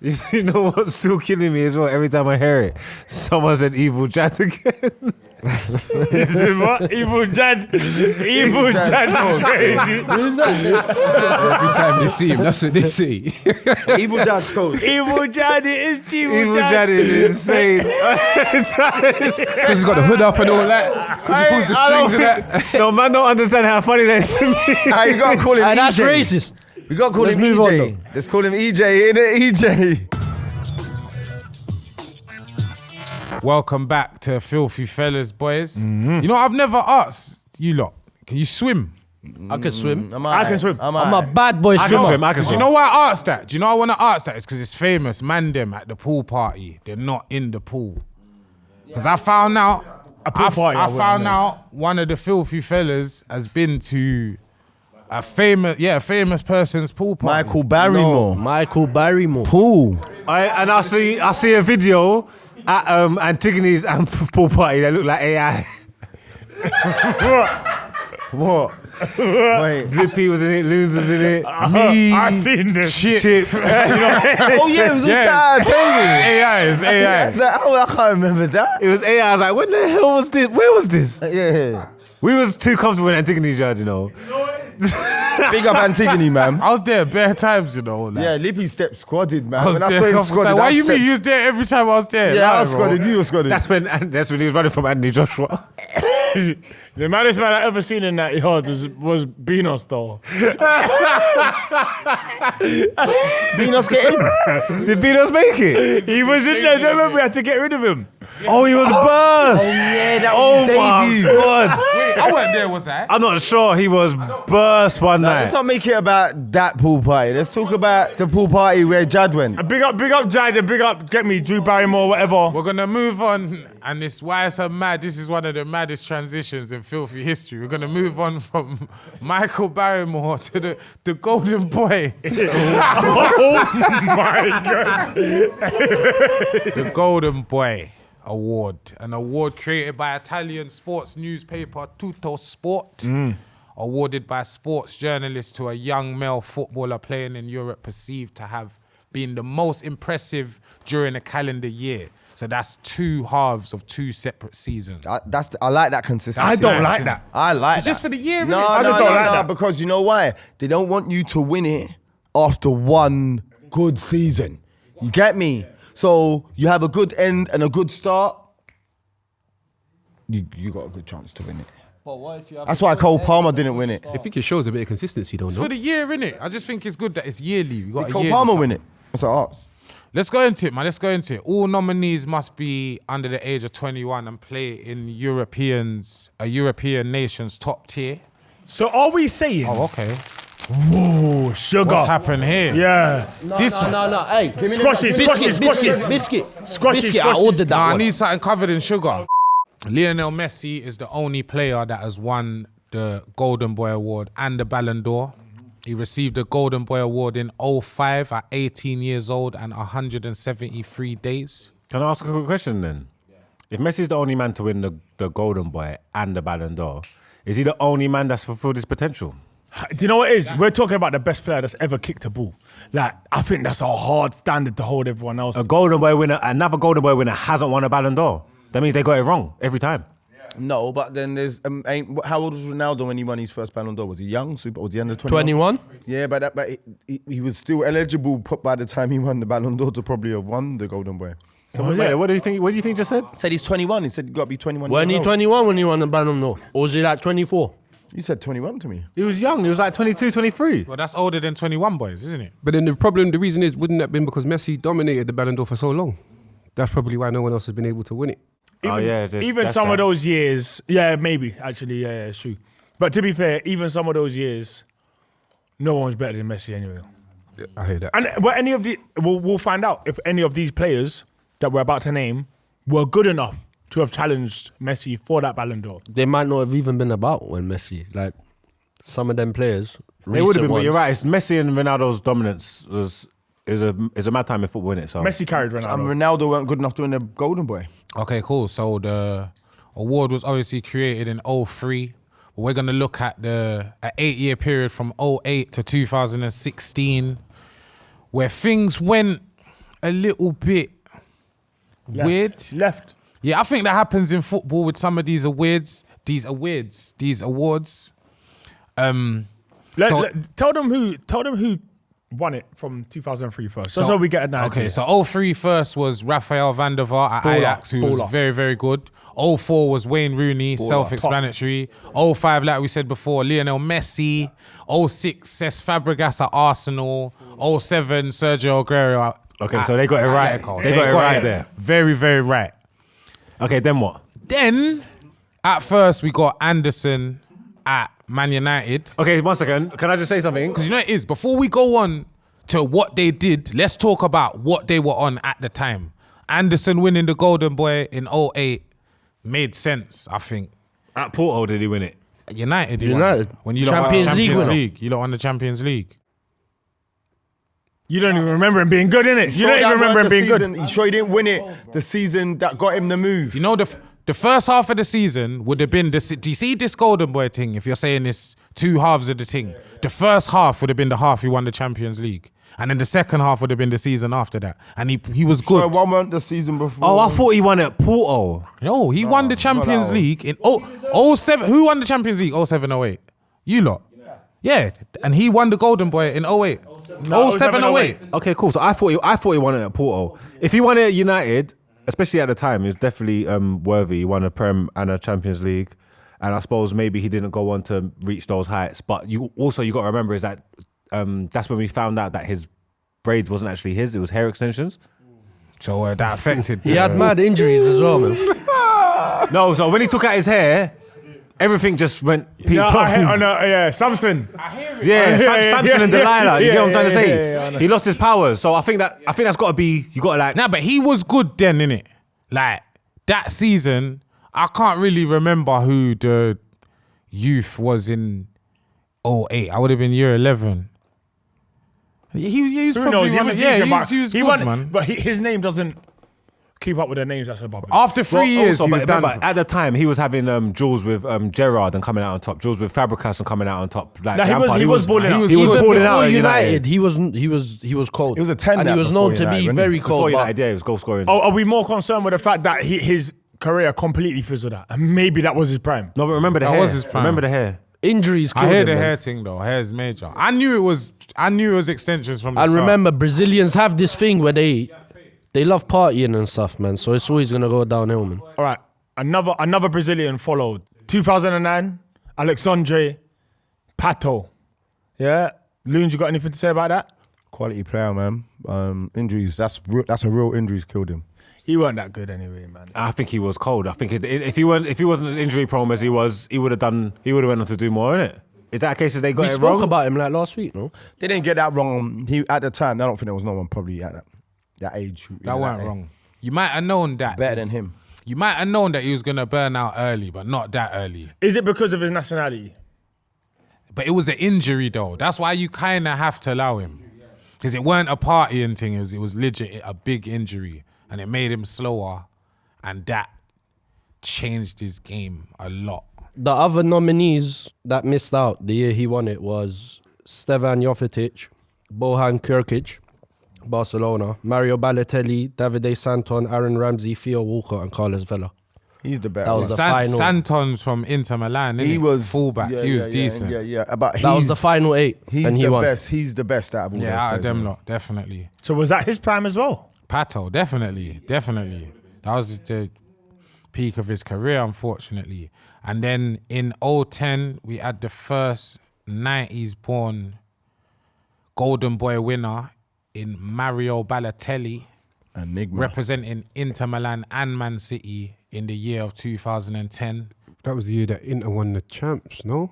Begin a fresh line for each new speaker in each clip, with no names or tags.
You know what's still killing me as well? Every time I hear it, someone said evil Jad again.
What? Evil Jad. Evil Jad is crazy.
Every time they see him, that's what they say.
Evil Jad's cold.
Evil Jad, it is
Evil Jad is insane.
Because he's got the hood up and all that. Because he pulls the strings and that.
No, man don't understand how funny that is to me.
You gotta call him EJ.
That's racist.
We gotta call him
move on,
EJ. Let's call him EJ, innit? EJ.
Welcome back to Filthy Fellas, boys. You know, I've never asked you lot, can you swim?
I can swim.
I can swim.
I'm a bad boy
I can
swimmer.
swim, I can
Do you
swim.
know why I asked that? Do you know why I want to ask that? It's because it's famous. Man them at the pool party, they're not in the pool. Because I found out,
pool party, I
I
wouldn't
found
know.
out one of the Filthy Fellas has been to a famous person's pool party.
Michael Barrymore.
Michael Barrymore.
Pool.
And I see a video at Antigone's pool party that looked like AI.
What? Wait.
Blippy was in it, Loons was in it.
Me,
I seen this.
Chip.
Oh yeah, it was
Yeah.
on Saturday.
It's AI.
I can't remember that.
It was AI. I was like, when the hell was this? Where was this?
Yeah.
We was too comfortable in Antigone's yard, you know.
Big up Antigone, man.
I was there bare times, you know. Like,
Yeah, Lippy stepped squadded, man.
I was
When I
there.
saw
I
him
was
squadded,
like, why
I
you mean
stepped-
you was there every time I was there?
Yeah, I
Nah,
was
bro.
squadded, you were squadded.
That's when he was running from Anthony Joshua.
The maddest man I ever seen in that yard was Beanos though.
Beanos get in.
Did Beanos make it?
He was in there. Don't remember we had to get rid of him.
Oh, he was burst.
Yeah, that
Oh
was his
my
debut.
God.
Wait, I wasn't there, was I?
I'm not sure he was burst one
Let's
night.
not make it about that pool party. Let's talk about the pool party where Jad went.
Big up Jad and big up, get me, Drew Barrymore, whatever.
We're gonna move on, and this why it's so mad. This is one of the maddest transitions in Filthy history. We're gonna move on from Michael Barrymore to the Golden Boy.
Oh my God.
The Golden Boy Award, an award created by Italian sports newspaper TUTTOSPORT, awarded by sports journalists to a young male footballer playing in Europe perceived to have been the most impressive during a calendar year. So that's two halves of two separate seasons.
I like that consistency.
I don't like that.
I like
It's
that.
just for the year,
No,
innit?
I
no,
just
no,
don't like
no,
that.
because you know why? They don't want you to win it after one good season. You get me? So you have a good end and a good start. You got a good chance to win it. That's why Cole Palmer didn't win it.
I think it shows a bit of consistency, don't
For
know?
the year, innit? I just think it's good that it's yearly. We got
Did
a
Cole
year.
Palmer win it? That's what I asked.
Let's go into it, man. Let's go into it. All nominees must be under the age of 21 and play in a European nation's top tier.
So are we saying?
Oh, okay.
Whoa, sugar.
What's happened here?
Yeah.
No. Hey,
Squashes.
biscuit.
Squashes.
I ordered that
Nah, I
one.
need something covered in sugar. Lionel Messi is the only player that has won the Golden Boy Award and the Ballon d'Or. He received the Golden Boy Award in 2005 at 18 years old and 173 days.
Can I ask a quick question then? If Messi's the only man to win the Golden Boy and the Ballon d'Or, is he the only man that's fulfilled his potential?
Do you know what it is? We're talking about the best player that's ever kicked a ball. Like, I think that's a hard standard to hold everyone else.
A Golden Boy winner, another Golden Boy winner hasn't won a Ballon d'Or. That means they got it wrong every time.
No, but then there's how old was Ronaldo when he won his first Ballon d'Or? Was he young? Was he under 21?
21?
Yeah, but he was still eligible by the time he won the Ballon d'Or to probably have won the Golden Boy.
So what do you think? What do you think just said?
Said he's 21. He said you got to be 21.
When
years
he
old.
21 when he won the Ballon d'Or? Or was he like 24?
You said 21 to me.
He was young. He was like 22, 23.
Well, that's older than 21 boys, isn't it?
But then the reason is, wouldn't that have been because Messi dominated the Ballon d'Or for so long? That's probably why no one else has been able to win it.
Even
that's
some
that.
of those years, yeah, maybe, actually, yeah, it's true. But to be fair, even some of those years, no one was better than Messi anyway.
Yeah, I hear that.
And we'll find out if any of these players that we're about to name were good enough to have challenged Messi for that Ballon d'Or.
They might not have even been about when Messi, like some of them players.
They would have been, but you're
ones.
right. It's Messi and Ronaldo's dominance is a mad time in football, innit? So
Messi carried Ronaldo.
And Ronaldo weren't good enough to win the Golden Boy.
Okay, cool. So the award was obviously created in 2003. We're going to look at an 8-year period from 2008 to 2016 where things went a little bit weird.
Left.
Yeah, I think that happens in football with some of these awards. These awards.
Tell them who won it from 2003 first. So we get an idea.
Okay, so 03 first was Rafael van der Vaart at Ajax, who was very, very good. 04 was Wayne Rooney, self-explanatory. 05, like we said before, Lionel Messi. 06, Cesc Fabregas at Arsenal. 07, Sergio Aguero.
Okay, so they got it right. They got it right there.
Very, very right.
Okay, then what?
Then, at first, we got Anderson at Man United.
Okay, 1 second. Can I just say something?
Because you know what it is, before we go on to what they did, let's talk about what they were on at the time. Anderson winning the Golden Boy in 08 made sense, I think.
At Porto, did he win it?
United. When you
Champions
won the
League
Champions
winner.
League. You lot won the Champions League.
You don't even remember him being good, innit? You don't even remember him being good.
You sure he didn't win it the season that got him the move?
You know, the first half of the season would have been do you see this Golden Boy thing? If you're saying this two halves of the thing, the first half would have been the half he won the Champions League. And then the second half would have been the season after that. And he was good.
So one won the season before.
Oh, I thought he won at Porto.
No, he won the Champions League in 07. Who won the Champions League 07, 08? You lot. Yeah, and he won the Golden Boy in 08. 07, 08.
Okay, cool. So I thought he won it at Porto. If he won it at United, especially at the time, he was definitely worthy. He won a Prem and a Champions League. And I suppose maybe he didn't go on to reach those heights. But you got to remember is that that's when we found out that his braids wasn't actually his, it was hair extensions.
So that affected.
He had mad injuries as well, man.
No, so when he took out his hair, everything just went peaked
Yeah, Samson.
Samson and Delilah. You get what I'm trying to say? He lost his powers. So I think that's got to be, you got to like.
Nah, but he was good then, innit? Like, that season, I can't really remember who the youth was in 08. I would have been year 11. He was
Who
probably
knows? He was decent,
he was
he
good,
won,
man.
but his name doesn't keep up with the names that's above him.
After 3 years, he was done.
At the time, he was having duels with Gerrard and coming out on top, duels with Fabregas and coming out on top. Like
he was balling out.
He was
Even
balling out
before
at
United, he was cold.
He was a 10
and he was known to be very cold.
Before
but
United, he was goal scoring.
Are we more concerned with the fact that his career completely fizzled out? And maybe that was his prime.
No, but remember the
That
hair.
was his prime.
Remember the hair.
Injuries
I
killed
hear
him,
the
man.
hair thing though. Hair is major. I knew it was extensions from the
And
start.
remember, Brazilians have this thing where they love partying and stuff, man. So it's always gonna go downhill, man.
All right, another Brazilian followed. 2009, Alexandre Pato. Yeah, Loons, you got anything to say about that?
Quality player, man. Injuries. That's a real injuries killed him.
He weren't that good anyway, man.
I think he was cold. I think if he wasn't as injury prone as he was, he would have went on to do more, innit? Is that a case that they got
We
it
spoke
wrong?
about him like last week, no?
They didn't get that wrong. At the time, I don't think there was no one probably at that age.
That weren't wrong. You might have known that.
Better than him.
You might have known that he was gonna burn out early, but not that early.
Is it because of his nationality?
But it was an injury though. That's why you kind of have to allow him, because it weren't a partying thing. It was legit a big injury, and it made him slower, and that changed his game a lot.
The other nominees that missed out the year he won it was Stevan Jovetic, Bojan Kirkic, Barcelona, Mario Balotelli, Davide Santon, Aaron Ramsey, Theo Walcott, and Carlos Vela.
He's the best.
That was the final.
Santon's from Inter Milan. Innit?
He was
fullback.
Yeah,
he was
yeah,
decent.
Yeah. But
That was the final 8,
He's
and he
the
won.
best. He's the best out of all those
Yeah, out of
players,
them
man.
lot, definitely.
So was that his prime as well?
Pato, definitely. That was the peak of his career, unfortunately. And then in 010, we had the first 90s born Golden Boy winner in Mario Balotelli,
Enigma.
representing Inter Milan and Man City in the year of 2010.
That was the year that Inter won the champs, no?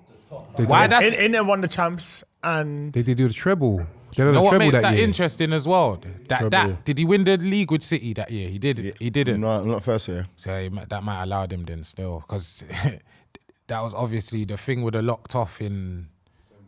Why that's
Inter won the champs and
They did do the treble. They
you
did
know
the
what
treble
makes that
year.
interesting as well?
Treble.
That did he win the league with City that year? He did. He didn't.
No, not first year.
So that might allow them then still, because that was obviously the thing would have locked off in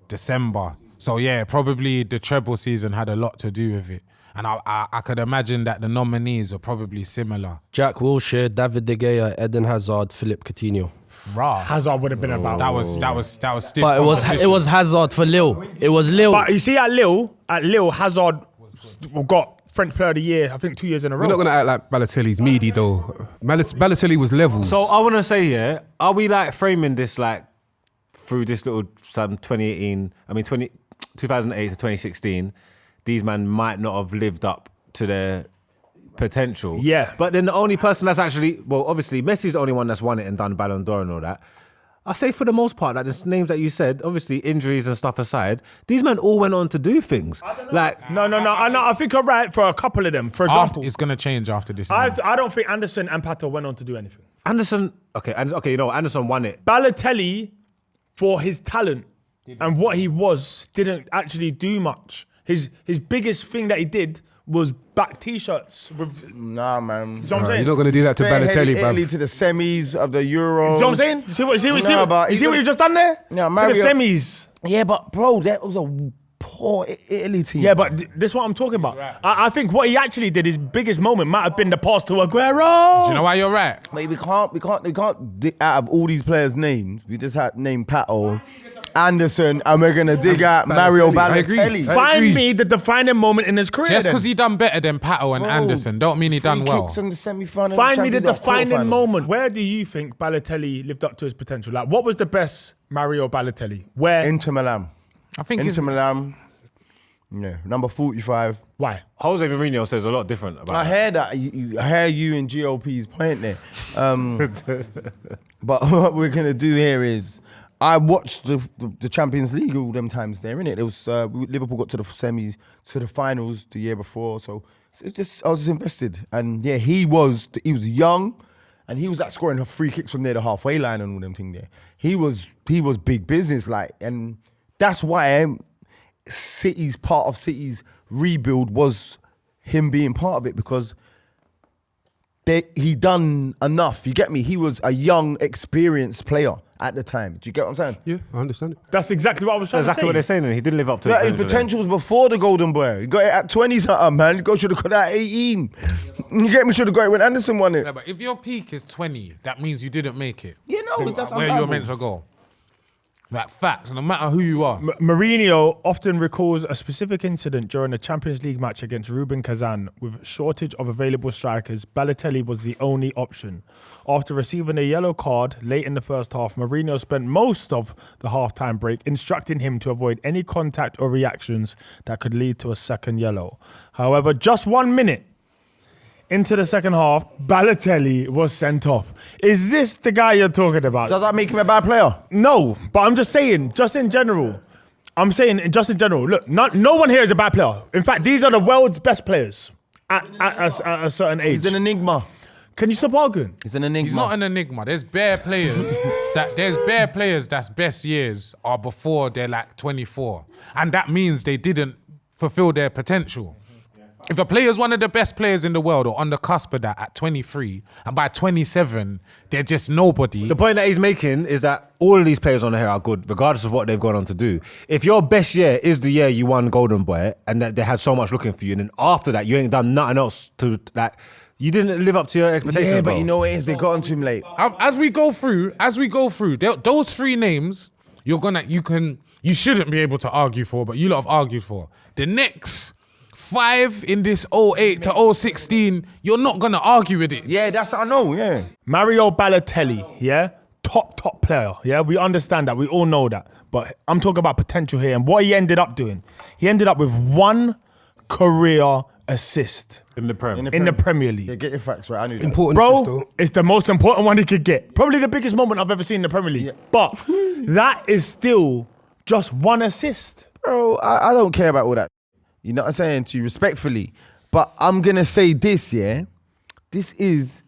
December. So yeah, probably the treble season had a lot to do with it. And I could imagine that the nominees are probably similar.
Jack Wilshere, David De Gea, Eden Hazard, Philippe Coutinho.
Raw.
Hazard would have been about.
That was stiff.
But
competition.
it was Hazard for Lille. It was Lille.
But you see, at Lille, Hazard got French Player of the Year, I think 2 years in a row.
We're not going to act like Balotelli's meaty though. Balotelli was levels.
So I want to say, yeah, are we like framing this like through this little 2008 to 2016, these men might not have lived up to their potential.
Yeah.
But then the only person that's actually, well, obviously Messi's the only one that's won it and done Ballon d'Or and all that. I say for the most part, like the names that you said, obviously injuries and stuff aside, these men all went on to do things. Like
No. I think you're right for a couple of them. For example,
It's going to change after this.
I don't think Anderson and Pato went on to do anything.
Anderson, you know, Anderson won it.
Balotelli, for his talent and what he was, didn't actually do much. His biggest thing that he did was back T-shirts.
Nah, man.
You know what I'm saying?
You're not going to do that to Balotelli,
Italy
bruv.
to the semis of the Euro.
You know what I'm saying? You see what you've just done there?
Yeah,
to
Mario-
the semis.
Yeah, but bro, that was a poor Italy team.
Yeah, but this is what I'm talking about. I think what he actually did, his biggest moment might have been the pass to Aguero.
You know why you're right?
Mate, we can't dig out of all these players' names. We just had name Pato, Anderson, and we're gonna dig out Mario
I agree.
Balotelli.
Find me the defining moment in his career.
Just
then.
because he done better than Pato and
Bro,
Anderson don't mean he done
Free
well.
kicks in the semi-final.
Find me the
Champions League,
defining
quarterfinal.
moment. Where do you think Balotelli lived up to his potential? Like, what was the best Mario Balotelli? Where?
Inter Milan.
I think
Inter Milan. Yeah, number 45.
Why?
Jose Mourinho says a lot different about
I
that.
hear that. I hear you and GOP's point there. But what we're gonna do here is, I watched the Champions League all them times there, innit? It was Liverpool got to the semis, to the finals the year before, so it's just I was just invested. And yeah, he was young, and he was like scoring free kicks from near the halfway line and all them thing there. He was big business like, and that's why part of City's rebuild was him being part of it, because he done enough. You get me? He was a young, experienced player at the time. Do you get what I'm saying?
Yeah, I understand it.
That's exactly what I was trying
Exactly
to
what
say.
they're saying, and he didn't live up to
Like,
his
his potential was before the Golden Boy. He got it at 20 something, man. He should have got that at 18. You get me? Should have got it when Anderson won it.
Yeah, but if your peak is 20, that means you didn't make it.
Yeah, no,
Then
that's
where you're
unbelievable.
meant to go. Like facts, no matter who you are.
Mourinho often recalls a specific incident during a Champions League match against Rubin Kazan. With shortage of available strikers, Balotelli was the only option. After receiving a yellow card late in the first half, Mourinho spent most of the half-time break instructing him to avoid any contact or reactions that could lead to a second yellow. However, just 1 minute into the second half, Balotelli was sent off. Is this the guy you're talking about?
Does that make him a bad player?
No, but I'm just saying, just in general. Look, no one here is a bad player. In fact, these are the world's best players at a certain age.
He's an enigma.
Can you stop arguing?
He's an enigma.
He's not an enigma. There's bare players that's best years are before they're like 24. And that means they didn't fulfill their potential. If a player is one of the best players in the world or on the cusp of that at 23, and by 27, they're just nobody.
The point that he's making is that all of these players on here are good, regardless of what they've gone on to do. If your best year is the year you won Golden Boy, and that they had so much looking for you, and then after that, you ain't done nothing else to, like, you didn't live up to your expectations,
Yeah, but
bro.
you know what it is? They got onto him late.
As we go through, those three names, you shouldn't be able to argue for, but you lot have argued for. The next 5 in this 08 to 016, you're not gonna argue with it.
Yeah, that's what I know, yeah.
Mario Balotelli, yeah? Top player, yeah? We understand that. We all know that. But I'm talking about potential here and what he ended up doing. He ended up with 1 career assist
in the Prem.
in the Premier League.
Yeah, get your facts right. I knew that.
Important
Bro,
assist, though.
it's the most important one he could get. Probably the biggest moment I've ever seen in the Premier League. But that is still just 1 assist.
Bro, I don't care about all that. You know what I'm saying to you respectfully. But I'm going to say this, yeah? This is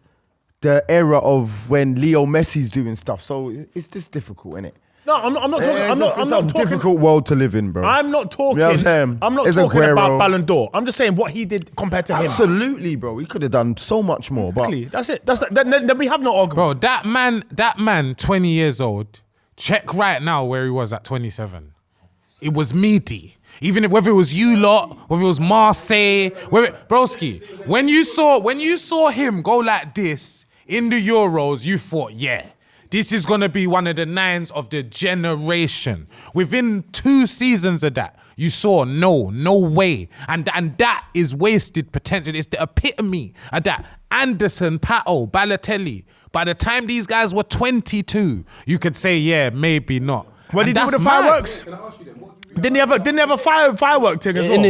the era of when Leo Messi's doing stuff. So it's just difficult, innit?
No, I'm not talking. I'm not
It's a
talking.
difficult world to live in, bro.
I'm not talking.
You know what I'm saying?
I'm not
It's
talking
Aguero.
about Ballon d'Or. I'm just saying what he did compared to him.
Absolutely, bro. He could have done so much more.
Exactly. That's it. Then we have no argument.
Bro, that man, 20 years old, check right now where he was at 27. It was meaty. Even whether it was you lot, whether it was Marseille, broski, when you saw him go like this in the Euros, you thought, yeah, this is gonna be one of the 9s of the generation. Within 2 seasons of that, you saw no way. And that is wasted potential. It's the epitome of that. Anderson, Pato, Balotelli. By the time these guys were 22, you could say, yeah, maybe not.
What did he do with the fireworks? Didn't he have a firework thing as well?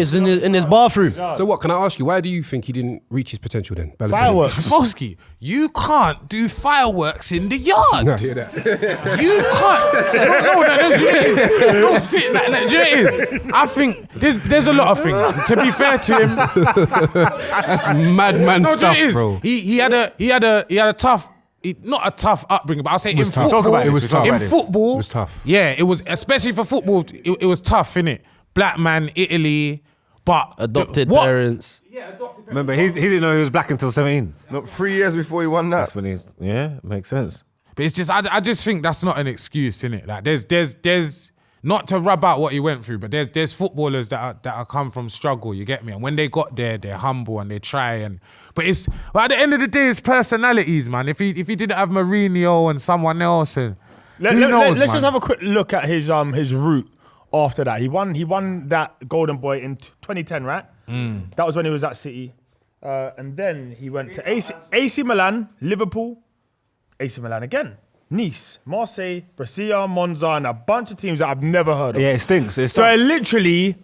In his bathroom.
So what, can I ask you, why do you think he didn't reach his potential then? Balotelli?
Fireworks.
Broski, you can't do fireworks in the yard.
No, I hear that.
You can't. No, sit. Do you know what it is? I think there's a lot of things. To be fair to him,
That's madman stuff, bro.
He had a tough. Not a tough upbringing, but I'll say in
tough.
football.
Talk about it. It was tough.
In football,
It was tough.
Yeah, it was, especially for football. It was tough, innit? Black man, Italy, but
Adopted
what?
parents.
Remember, he didn't know he was black until 17.
Not 3 years before he won that.
That's when he's, yeah, makes sense.
But it's just, I just think that's not an excuse, innit? Like, there's not to rub out what he went through, but there's footballers that are come from struggle. You get me? And when they got there, they're humble and they try. But at the end of the day, it's personalities, man. If he didn't have Mourinho and someone else, and
Let's just have a quick look at his route after that. He won that Golden Boy in 2010, right? That was when he was at City, and then he went to AC Milan, Liverpool, AC Milan again. Nice, Marseille, Brescia, Monza, and a bunch of teams that I've never heard of.
Yeah, it stinks.
So it literally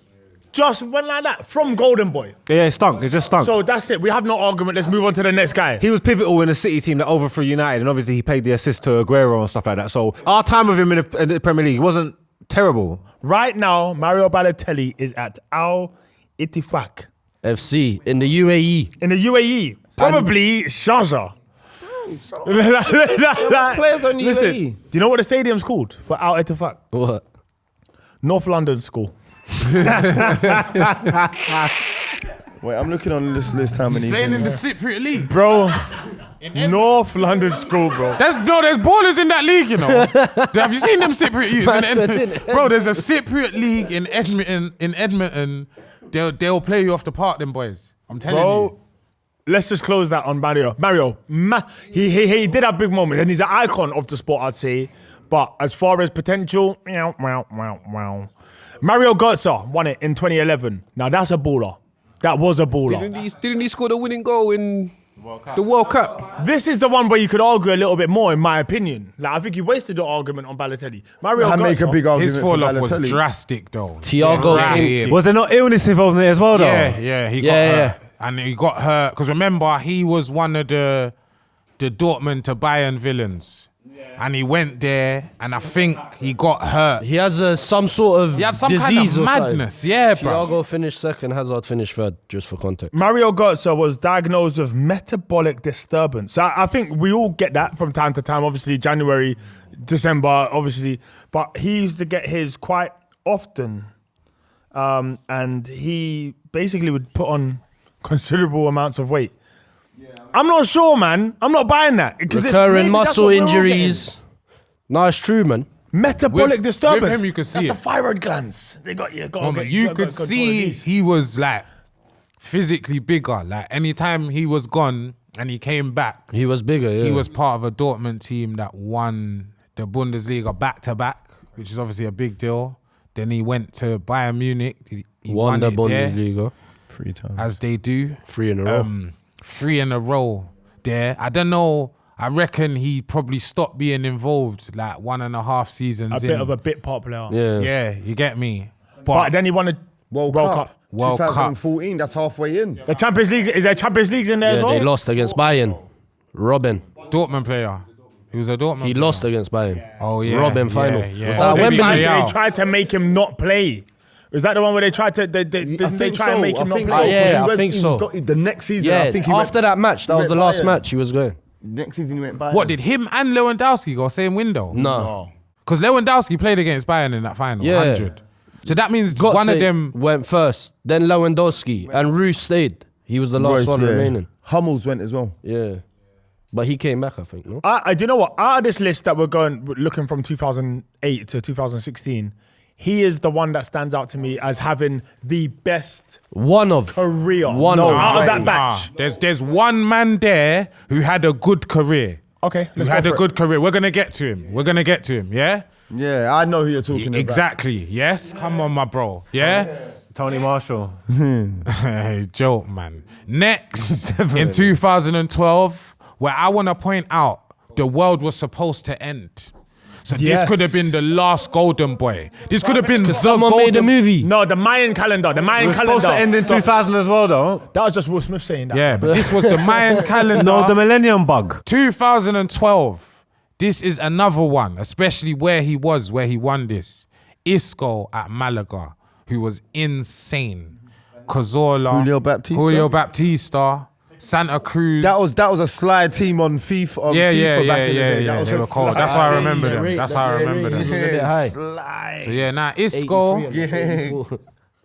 just went like that from Golden Boy.
Yeah, it stunk. It just stunk.
So that's it. We have no argument. Let's move on to the next guy.
He was pivotal in the City team that overthrew United, and obviously he paid the assist to Aguero and stuff like that. So our time with him in the Premier League wasn't terrible.
Right now, Mario Balotelli is at Al Ittifaq
FC in the UAE.
in the UAE. Probably Sharjah.
Players on
Listen,
UAE.
do you know what the stadium's called for Al Ittifaq?
What?
North London School.
Wait, I'm looking on this list how many.
playing in the Cypriot League.
Bro, North London School, bro.
There's ballers in that league, you know. Have you seen them Cypriot youths in Edmonton? Bro, there's a Cypriot League in Edmonton. They'll play you off the park, them boys. I'm telling you.
Bro, let's just close that on Mario. He did have big moments, and he's an icon of the sport, I'd say. But as far as potential, Mario Götze won it in 2011. Now that's a baller. That was a baller.
Didn't he score the winning goal in the World Cup?
This is the one where you could argue a little bit more, in my opinion. Like, I think you wasted the argument on Balotelli. Mario
I make a
Götze,
big argument
His
for
fall off was
Balotelli.
drastic, though.
Thiago
Drastic.
Was there not illness involved in it as well, though?
Yeah, he got hurt. And he got hurt, because remember, he was one of the Dortmund to Bayern villains. And he went there, and I think he got hurt.
He has some sort of
He had some
disease
kind of
or
madness,
something.
yeah, bro.
Thiago finished second, Hazard finished third, just for context.
Mario Götze was diagnosed with metabolic disturbance. I think we all get that from time to time. Obviously, January, December, obviously. But he used to get his quite often. And he basically would put on considerable amounts of weight. I'm not sure, man. I'm not buying that.
Recurring muscle injuries. No, it's true, man.
Metabolic disturbance.
with him you could see
That's
it.
the thyroid glands. They got you.
You could see he was like physically bigger. Like anytime he was gone and he came back,
He was bigger, yeah.
he was part of a Dortmund team that won the Bundesliga back to back, which is obviously a big deal. Then he went to Bayern Munich. He
won the
it there,
Bundesliga.
3 times.
as they do.
3 in a row.
3 in a row there. I don't know. I reckon he probably stopped being involved like 1.5 seasons
A
in.
bit of a bit part player.
yeah.
Yeah, you get me.
But then he won a
World Cup.
World Cup.
2014, that's halfway in.
The Champions League. Is there Champions Leagues in there as
Yeah,
well?
they lost against Bayern. Robin.
Dortmund player. He was a Dortmund
He
player.
lost against Bayern.
Oh, yeah.
Robin
yeah,
final.
Yeah.
Was that
They
Wembley?
tried to make him not play. Was that the one where they tried to? They try and make him not play.
Yeah, I think so.
The next season,
Yeah,
I think he
after that match, that
he
was the
went
last
Bayern.
match he was going.
Next season he went by.
What, did him and Lewandowski go same window?
No.
Because Lewandowski played against Bayern in that final,
Yeah.
100. So that means
Götze
one of them...
went first, then Lewandowski, and Roos stayed. He was the last one remaining.
Hummels went as well.
Yeah. But he came back, I think, no?
Do you know what? Out of this list that we're looking from 2008 to 2016, he is the one that stands out to me as having the best
One of.
career.
One
no,
of.
out of that
Nah,
batch.
there's one man there who had a good career.
Okay,
Who
let's
had
go
a
for
good career. We're going to get to him. Yeah?
Yeah, I know who you're talking about.
Exactly. Yes. Come on, my bro. Yeah.
Tony Marshall.
Joke, man. Next, in 2012, where I want to point out the world was supposed to end. So this could have been the last golden boy. This could have been the
Someone
golden
made a movie.
No, the Mayan calendar. The Mayan
It was
calendar.
supposed to end in 2000 as well, though.
That was just Will Smith saying that.
Yeah, but this was the Mayan calendar.
No, the Millennium Bug.
2012. This is another one, especially where he won this. ISCO at Malaga, who was insane. Cazorla, Julio Baptista, Santa Cruz.
That was a slide team on FIFA.
Yeah.
Back in the day. That was
They
a
were cold. That's why I remember them. That's how I remember them.
Slide.
So yeah, now Isco.
Yeah.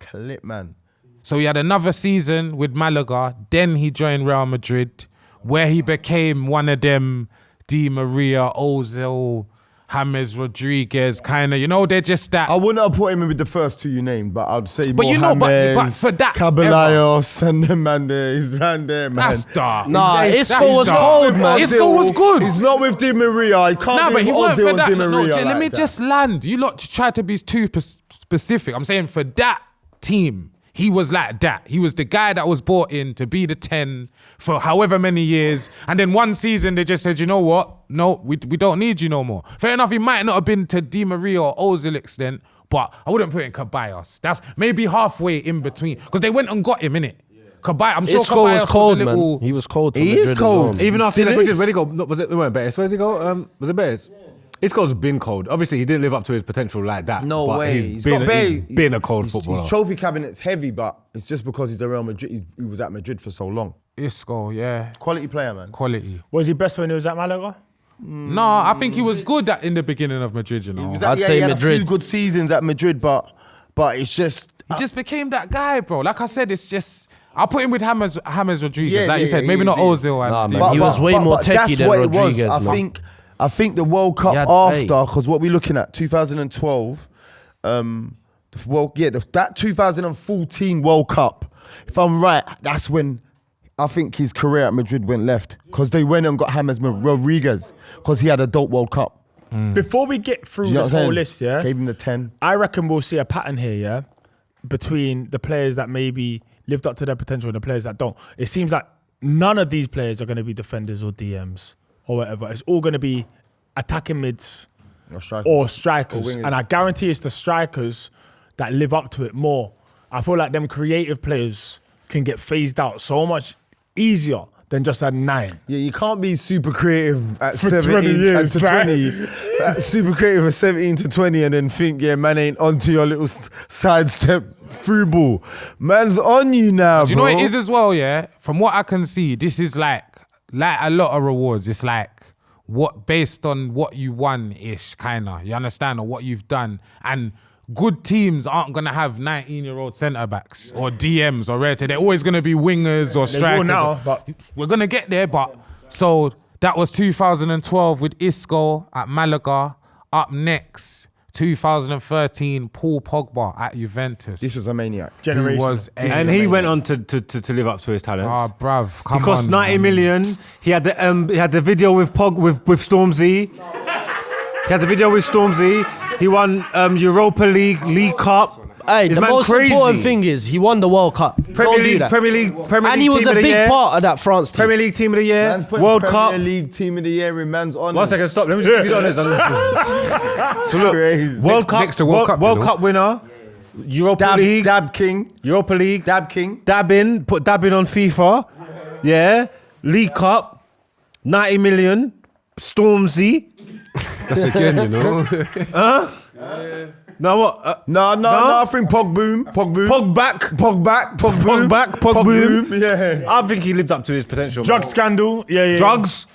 Clip, man.
So he had another season with Malaga. Then he joined Real Madrid, where he became one of them Di Maria, Ozil, James Rodriguez kind of. You know, they're just that.
I wouldn't have put him in with the first two you named, but I'd say
But you know, but
James,
for that
Caballeros, and the man there, he's around there, man.
That's dark.
Nah,
That's
Isco was
dark.
cold, man.
Isco was good.
He's not with Di Maria. He can't
Nah,
be
but he
with
weren't
Ozil
for
and
that.
Di
No,
Maria
let
like
me
that.
just land. You lot try to be too specific. I'm saying for that team, he was like that. He was the guy that was brought in to be the 10 for however many years. And then one season, they just said, you know what? No, we don't need you no more. Fair enough, he might not have been to Di Maria or Ozil extent, but I wouldn't put it in Caballos. That's maybe halfway in between. Because they went and got him, innit? Caballos, I'm sure
Isco
Caballos
was cold,
was a little...
man. He was cold. For
He
Madrid
is
as
cold.
well.
Even after
Still
Madrid,
is.
where'd he go? No, was it Betis? Where'd he go? Was it Betis? Isco's been cold. Obviously, he didn't live up to his potential like that.
No
but
way.
He's been a cold footballer.
His trophy cabinet's heavy, but it's just because he's a Real Madrid. He was at Madrid for so long.
Isco, yeah.
Quality player, man.
Quality.
Was he best when he was at Malaga?
No, I think he was good in the beginning of Madrid, you know.
I'd say
he had
Madrid.
a few good seasons at Madrid, but it's just...
He just became that guy, bro. Like I said, it's just... I'll put him with James Rodriguez,
Yeah,
like you
yeah,
said.
yeah,
Maybe
he
not
is.
Ozil.
Nah,
And
man. He was way more techie
that's
than
what
Rodriguez,
it was.
man.
I think the World Cup
He had
after, because what we're looking at, 2012, that 2014 World Cup, if I'm right, that's when I think his career at Madrid went left, because they went and got James Rodriguez, because he had a dope World Cup.
Before we get through
Do you know
this
what I'm
whole
saying?
list, yeah,
Gave him the 10.
I reckon we'll see a pattern here, yeah, between the players that maybe lived up to their potential and the players that don't. It seems like none of these players are going to be defenders or DMs or whatever. It's all going to be attacking mids or strikers.
wingers.
And I guarantee it's the strikers that live up to it more. I feel like them creative players can get phased out so much easier than just a 9.
Yeah, you can't be super creative at
For
17
20 years,
to
right?
20. Super creative at 17 to 20 and then think, yeah, man ain't onto your little sidestep through ball. Man's on you now,
do you know what it is as well, yeah? From what I can see, this is like a lot of rewards. It's like what based on what you won-ish, kind of. You understand? Or what you've done. And good teams aren't going to have 19-year-old centre-backs or DMs or rare. They're always going to be wingers or strikers.
will now, but
We're going to get there, but... So that was 2012 with Isco at Malaga. Up next, 2013, Paul Pogba at Juventus.
This was a maniac.
who
generation.
was
And he went on to live up to his talents.
Ah, bruv, come
He cost
on.
90 million. He had the video with Stormzy. He had the video with Stormzy. He won Europa League Cup.
Hey,
This
the
man
most
crazy.
important thing is he won the World Cup. Don't do that.
Premier League
And he was
team
a
of the
big
year.
part of that France team.
Premier League team of the year.
Man's putting
World
Premier
Cup.
League team of the year in man's honour.
1 second, stop. Let me just read on this. So look,
Crazy.
World Cup,
next to World Cup,
World
you know.
Cup winner, Europa League,
Dab King.
Europa League,
Dab King.
dabbing, put dabbing on FIFA, yeah, League Cup, 90 million, Stormzy.
That's again, you know.
Now what?
No, I think Pogboom. Pogboom. Yeah.
I think he lived up to his potential.
Drug scandal. Yeah.
Drugs.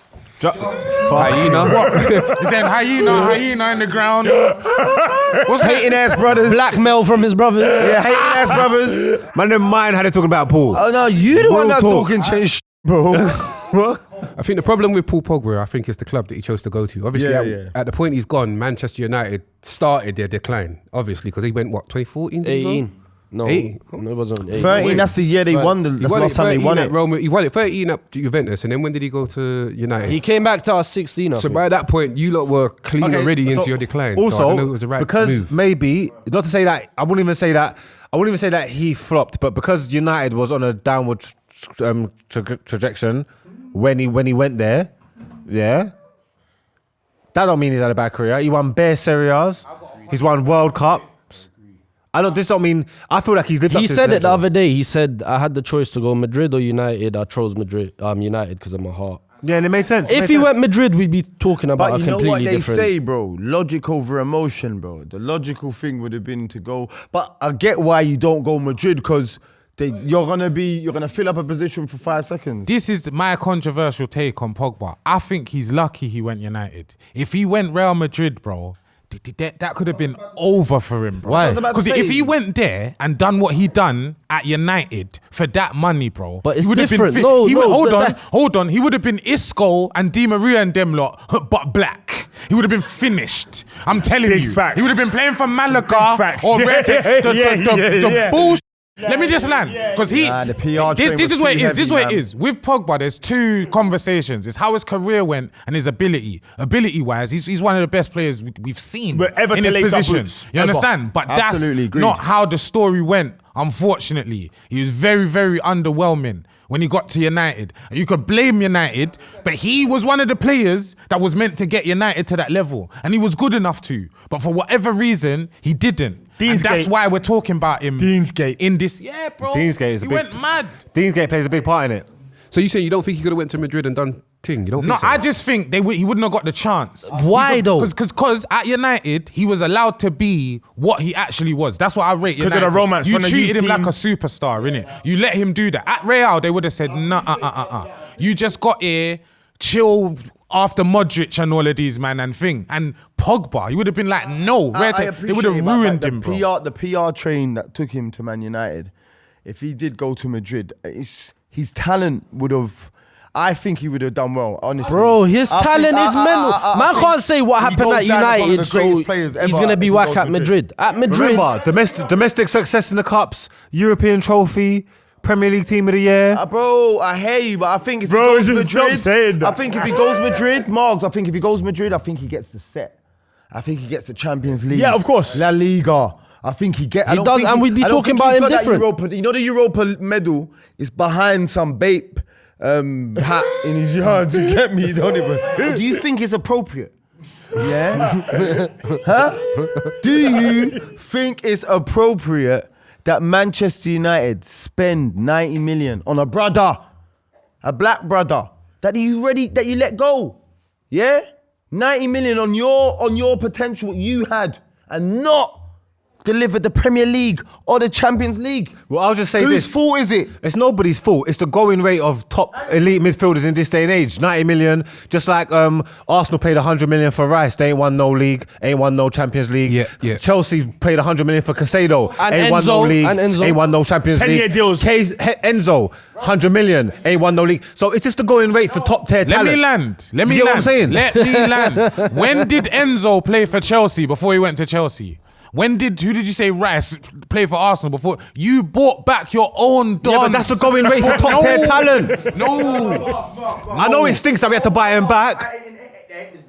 Hyena.
Is there hyena in the ground? What's
Hating ass brothers.
Blackmail from his brother.
Yeah, hating ass brothers.
Man, them mind how they talking about Paul.
Oh no, you the one that's
talk.
talking change, bro.
What?
I think the problem with Paul Pogba, I think, is the club that he chose to go to. Obviously,
Yeah.
at the point he's gone, Manchester United started their decline, obviously, because he went, what, 2014?
18. No,
8?
no, it wasn't 8.
13, that's the year they won. That's the last time they won it.
He won it 13 up to Juventus, and then when did he go to United?
He came back to us 16. I
So
think.
by that point, you lot were clean
Okay,
already
so
into your decline. So I
Also,
don't know if it was the right
because
move.
maybe not to say that I wouldn't even say that he flopped, but because United was on a downward trajectory when he went there, yeah, that don't mean he's had a bad career. He won bare Serie A's. He's won World Cups. This don't mean. I feel like he's lived up
He
to his
said it the
potential.
other day. He said, I had the choice to go Madrid or United. I chose Madrid. United because of my heart.
Yeah, and it made sense.
If he went Madrid, we'd be talking about
But
a
you know
completely
what they
different.
say, bro? Logic over emotion, bro. The logical thing would have been to go. But I get why you don't go Madrid, because you're gonna fill up a position for 5 seconds.
This is my controversial take on Pogba. I think he's lucky he went United. If he went Real Madrid, bro, that could have been over for him, bro.
Why? I was about to
Because
say-
if he went there and done what he done at United for that money, bro,
But it's
he would have
different.
been
No,
he
no,
would, hold on. He would have been Isco and Di Maria and them lot, but black. He would have been finished. I'm telling
Big
you.
facts.
He would have been playing for Malaga
facts.
or
Yeah,
Red. The
yeah.
bullshit. Let me just land, because
the PR train
this
was
is what it
too
is. This is
heavy,
what it
man.
is. With Pogba, there's two conversations. It's how his career went and his ability. Ability-wise, he's one of the best players we've seen
But ever
in
to
his
lace our
position.
boots.
You
Ever.
understand? But
Absolutely
that's
agreed.
not how the story went, unfortunately. He was very, very underwhelming when he got to United. You could blame United, but he was one of the players that was meant to get United to that level. And he was good enough to. But for whatever reason, he didn't. And that's
Deansgate.
why we're talking about him.
Deansgate.
In this, yeah, bro.
Deansgate is a
he
big-
went mad.
Deansgate plays a big part in it.
So you saying you don't think he could have went to Madrid and done ting? You don't
No,
think so?
I just think he wouldn't have got the chance.
Why though?
Because at United, he was allowed to be what he actually was. That's what I rate United.
'Cause of the romance
You
from the
treated
youth
him like
team.
a superstar, innit? You let him do that. At Real, they would have said, nah, You just got here, chill after Modric and all of these, man, and thing. And Pogba, he would have been like, no.
I
They
appreciate
would have
it, but
ruined
the
him, bro.
The PR train that took him to Man United, if he did go to Madrid, his talent would have. I think he would have done well, honestly.
Bro, his
I
talent
think-
is mental. Man
think
can't say what
he
happened
goes
at
down as one of
United,
the
so
greatest players
he's
ever
going to be
if he
whack
goes
at Madrid. At Madrid,
Remember, domestic success in the cups, European trophy, Premier League team of the year.
Bro, I hear you, but I think if
Bro,
he goes
just stop
Madrid,
saying that.
I think if he goes Madrid, Marks, I think if he goes Madrid, I think he gets the set. I think he gets the Champions League.
Yeah, of course.
La Liga. I think he gets.
He does, and we'd be talking about him different.
Europa, you know, the Europa medal is behind some Bape hat in his yard. You get me? You don't even. Do you think it's appropriate? Yeah. Huh? Do you think it's appropriate that Manchester United spend 90 million on a brother, a black brother that you let go? Yeah, 90 million on your potential you had, and not deliver the Premier League or the Champions League.
Well, I'll just say
Whose
this.
fault is it?
It's nobody's fault. It's the going rate of top elite midfielders in this day and age. 90 million. Just like Arsenal paid 100 million for Rice. They ain't won no league. Ain't won no Champions League.
Yeah.
Chelsea paid 100 million for Casado.
And
Ain't won no
Enzo,
league.
and Enzo.
Ain't won no Champions
10-year
League.
deals.
Enzo, 100 million. Ain't won no league. So it's just the going rate for top tier
Let
talent.
me land.
You get what I'm saying?
Let me land. When did Enzo play for Chelsea before he went to Chelsea? Who did you say Rice play for Arsenal before? You bought back your own Don.
Yeah, but that's the going rate for top tier talent.
No.
I know it stinks that we had to buy him back.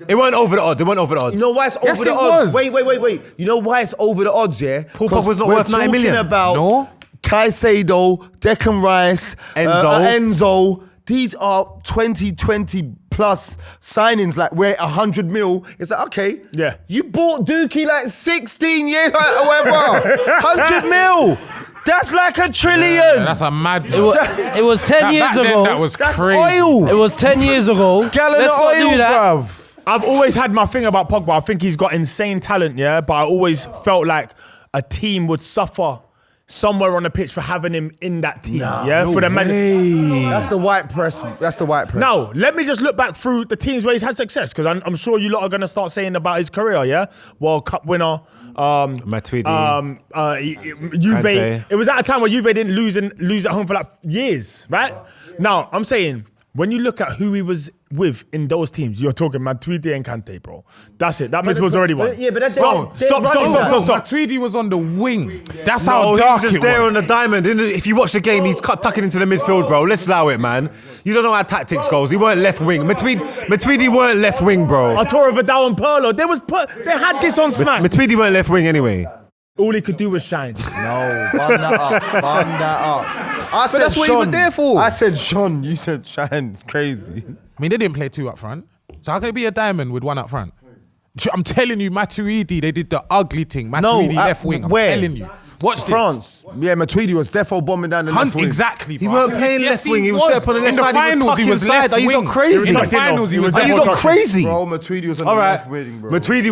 It weren't over the odds. It weren't over the odds.
You know why it's over
Yes,
the
it
odds?
was.
Wait. You know why it's over the odds, yeah?
Paul
'Cause
Pogba's not
we're
worth 90 million.
talking about
No.
Caicedo, Declan Rice, Enzo. These are 2020 plus signings, like we're 100 mil. It's like, okay,
Yeah.
you bought Dookie like 16 years, like, however, 100 mil. That's like a trillion.
That's a mad.
it was 10 years
back then,
ago.
that was
That's
crazy.
oil.
It was 10 years ago.
Gallon
Let's
of
not
oil,
do that.
bruv.
I've always had my thing about Pogba. I think he's got insane talent, yeah, but I always felt like a team would suffer somewhere on the pitch for having him in that team, for the man.
That's the white press. That's the white press.
Now, let me just look back through the teams where he's had success, because I'm sure you lot are going to start saying about his career, yeah? World Cup winner.
Matuidi.
Juve.
Kante.
It was at a time where Juve didn't lose at home for like years, right? Now, I'm saying, When you look at who he was with in those teams, you're talking Matuidi and Kante, bro. That's it. That midfield's already won.
Yeah, but that's
Stop.
Matuidi was on the wing. That's how
he
dark
was just
it
there
was.
on the diamond. If you watch the game, he's tucking into the midfield, bro. Let's allow it, man. You don't know how tactics goes. He weren't left wing. Matuidi weren't left wing, bro.
Arturo Vidal and Pirlo, they had this on Smash.
Matuidi weren't left wing anyway.
All he could do was shine.
No, bum that up. I said
that's what he was there for.
I said Sean, you said Shine. It's crazy.
I mean, they didn't play two up front. So how can it be a diamond with one up front? I'm telling you, Matuidi, they did the ugly thing. Matuidi left wing. I'm telling you. Watch
France. Yeah, Matuidi was defo bombing down the left wing.
Exactly.
He weren't playing left wing. He was set up on the left
In the
side.
finals, he was left wing.
He's not crazy.
In the finals, he was
He's
left
not crazy.
Bro, Matuidi was on
All
the
right.
left wing, bro.
Matuidi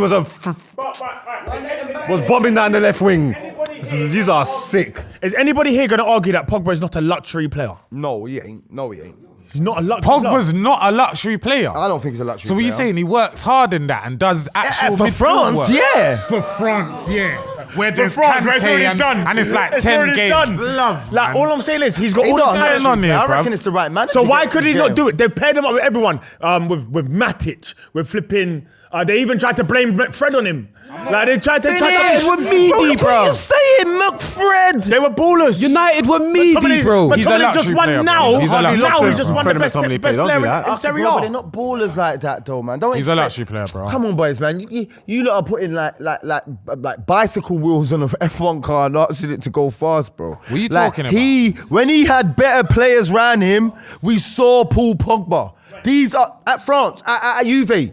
was bombing down the left wing. These are sick.
Is anybody here going to argue that Pogba is not a luxury player?
No, he ain't. No, he ain't.
He's not a luxury player.
Pogba's not a luxury player.
I don't think he's a luxury
So what
player.
you saying? He works hard in that and does actual
for
midfield
France,
work.
yeah.
For France, yeah. Where there's
France, where it's
Kante
already done.
and it's like
It's
10
already
games.
done.
Love,
Like,
man.
all I'm saying is he's got
He
all
not
the
a
talent
luxury
on
player,
here.
I reckon
bruv.
it's the right man.
So why could he not do it? They paired him up with everyone. With Matic, with flipping. They even tried to blame Fred on him. Like they tried to.
meaty, bro.
What are you saying, McFred?
They were ballers.
United were meaty, bro.
But
He's a
Tomlin just
luxury
won
player,
now.
bro. He's a luxury
Now
player,
he just
bro.
won
Fred
the best
McTominay
player
don't do that.
in Serie
Bro, but
A.
they're not ballers like that, though, man. Don't
He's a
expect-
luxury player, bro.
Come on, boys, man. You lot are putting like bicycle wheels on an F1 car and asking it to go fast, bro.
What are you talking about?
When he had better players around him, we saw Paul Pogba. These are at France, at Juve.